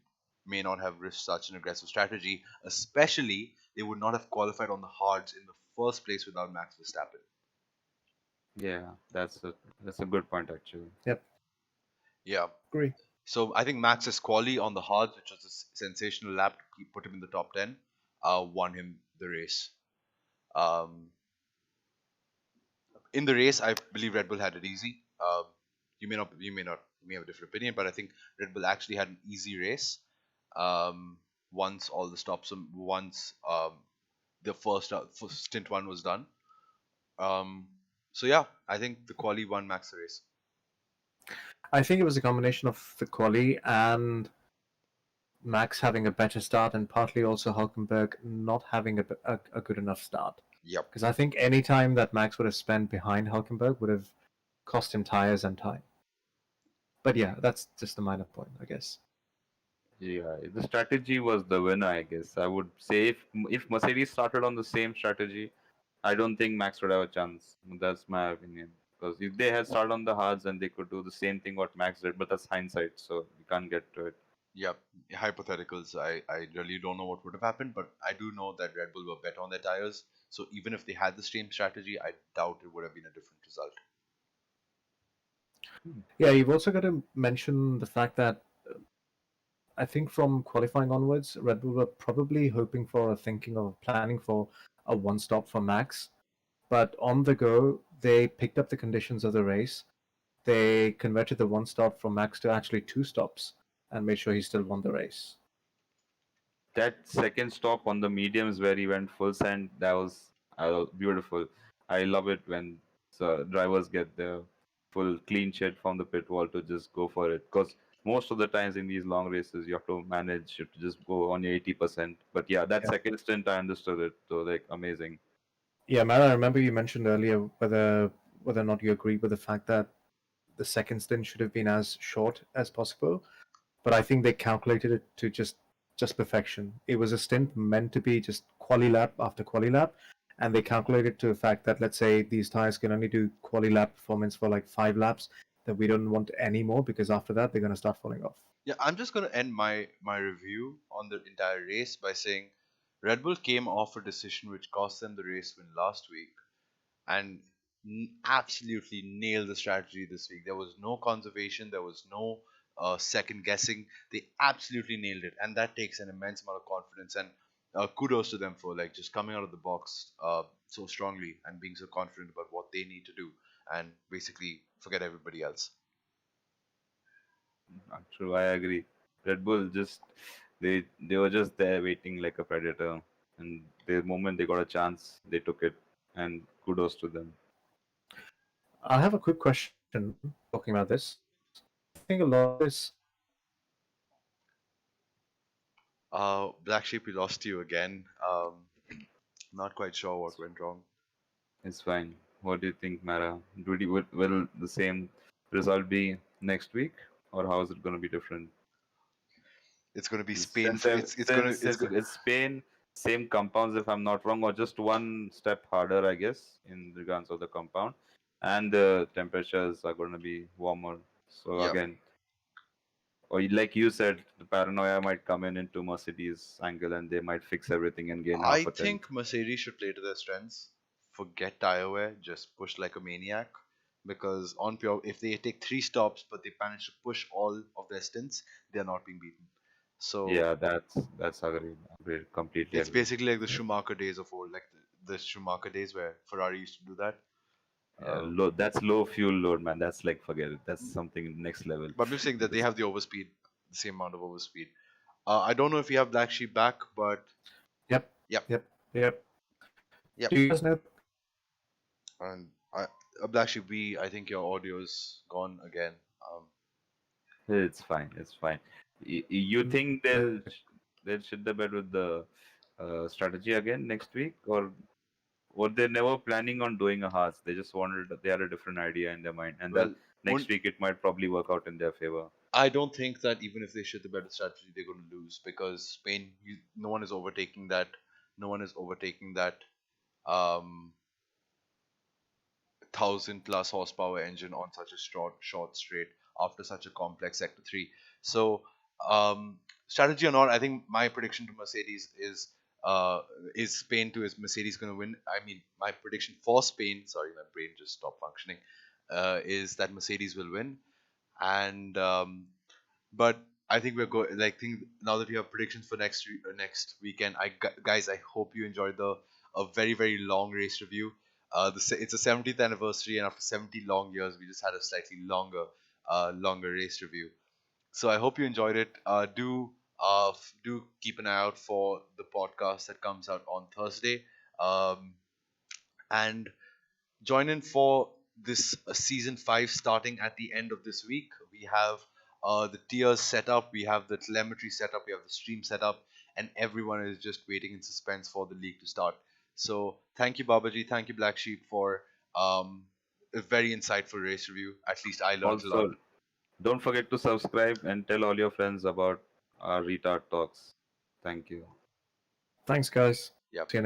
may not have risked such an aggressive strategy. Especially, they would not have qualified on the hards in the first place without Max Verstappen. Yeah, that's a good point actually. Yep. Yeah. Agree. So I think Max's quali on the hards, which was a sensational lap to put him in the top 10, won him the race. Um, in the race, I believe Red Bull had it easy. You may have a different opinion, but I think Red Bull actually had an easy race. Once all the stops, once the first stint one was done. Um, so yeah, I think the quali won Max the race. I think it was a combination of the quali and Max having a better start, and partly also Hulkenberg not having a good enough start. Yep. Because I think any time that Max would have spent behind Hulkenberg would have cost him tires and time. But yeah, that's just a minor point, I guess. Yeah, the strategy was the winner, I guess. I would say if Mercedes started on the same strategy, I don't think Max would have a chance. That's my opinion. Because if they had started on the hards, then they could do the same thing what Max did, but that's hindsight, so we can't get to it. Yep. Hypotheticals. I really don't know what would have happened, but I do know that Red Bull were better on their tires. So even if they had the same strategy, I doubt it would have been a different result. Yeah, you've also got to mention the fact that I think from qualifying onwards, Red Bull were probably hoping for or thinking of planning for a one stop for Max. But on the go, they picked up the conditions of the race. They converted the one stop from Max to actually two stops and made sure he still won the race. That second stop on the mediums where he went full send, that was beautiful. I love it when drivers get the full clean shed from the pit wall to just go for it. Because most of the times in these long races, you have to manage, you have to just go on your 80%. But yeah, that Yeah. second stint, I understood it. So, like, amazing. Yeah, Mara, I remember you mentioned earlier whether or not you agree with the fact that the second stint should have been as short as possible. but I think they calculated it to just perfection. It was a stint meant to be just quali lap after quali lap, and they calculated to the fact that, let's say, these tires can only do quali lap performance for like 5 laps, that we don't want any more, because after that they're going to start falling off. Yeah, I'm just gonna end my review on the entire race by saying Red Bull came off a decision which cost them the race win last week, and absolutely nailed the strategy this week. There was no conservation, there was no second guessing. They absolutely nailed it, and that takes an immense amount of confidence. And kudos to them for like just coming out of the box so strongly and being so confident about what they need to do, and basically forget everybody else. True, I agree. Red Bull just they were just there waiting like a predator, and the moment they got a chance, they took it, and kudos to them. I have a quick question talking about this. I think a lot of this. Black Sheep, we lost you again. Not quite sure what went wrong. It's fine. What do you think, Mara? Will the same result be next week, or how is it going to be different? It's going to be Spain. It's Spain, same compounds if I'm not wrong, or just one step harder, I guess, in regards of the compound, and the temperatures are going to be warmer. So Yep. again, or like you said, the paranoia might come in into Mercedes angle, and they might fix everything and gain half I a tenth. think Mercedes should play to their strengths. Forget tire wear, just push like a maniac. Because on pure, if they take 3 stops but they manage to push all of their stints, they are not being beaten. So Yeah, that's agreed. Agreed. Completely it's agreed. basically like the Schumacher days of old, like the Schumacher days where Ferrari used to do that. Yeah, that's low fuel load, man. That's like forget it. That's something next level. But I'm just saying that they have the overspeed, the same amount of overspeed. I don't know if we have Black Sheep back, but Yep. Yep. Yep. Yep. Yep. Do you guys know? and Black Sheep, I think your audio's gone again. It's fine. It's fine. You think they'll shit the bed with the strategy again next week, or were they never planning on doing a Haas? They just wanted they had a different idea in their mind, and Well, that next week it might probably work out in their favor. I don't think that even if they shit the better strategy, they're going to lose because Spain, no one is overtaking that. No one is overtaking that 1,000+ horsepower engine on such a short straight after such a complex sector 3. So strategy or not, I think my prediction to Mercedes is Spain to is Mercedes going to win. I mean, my prediction for Spain, sorry, my brain just stopped functioning, is that Mercedes will win. And but I think we're going like now that we have predictions for next weekend. Guys, I hope you enjoyed a very long race review. It's a 70th anniversary, and after 70 long years, we just had a slightly longer race review. So I hope you enjoyed it. Do keep an eye out for the podcast that comes out on Thursday, and join in for this season 5 starting at the end of this week. We have the tiers set up, we have the telemetry set up, we have the stream set up, and everyone is just waiting in suspense for the league to start. So thank you, BaBa.G, thank you, Black Sheep, for a very insightful race review. At least I learned a lot. Also, don't forget to subscribe and tell all your friends about our retard talks. Thank you. Thanks, guys. Yep. See you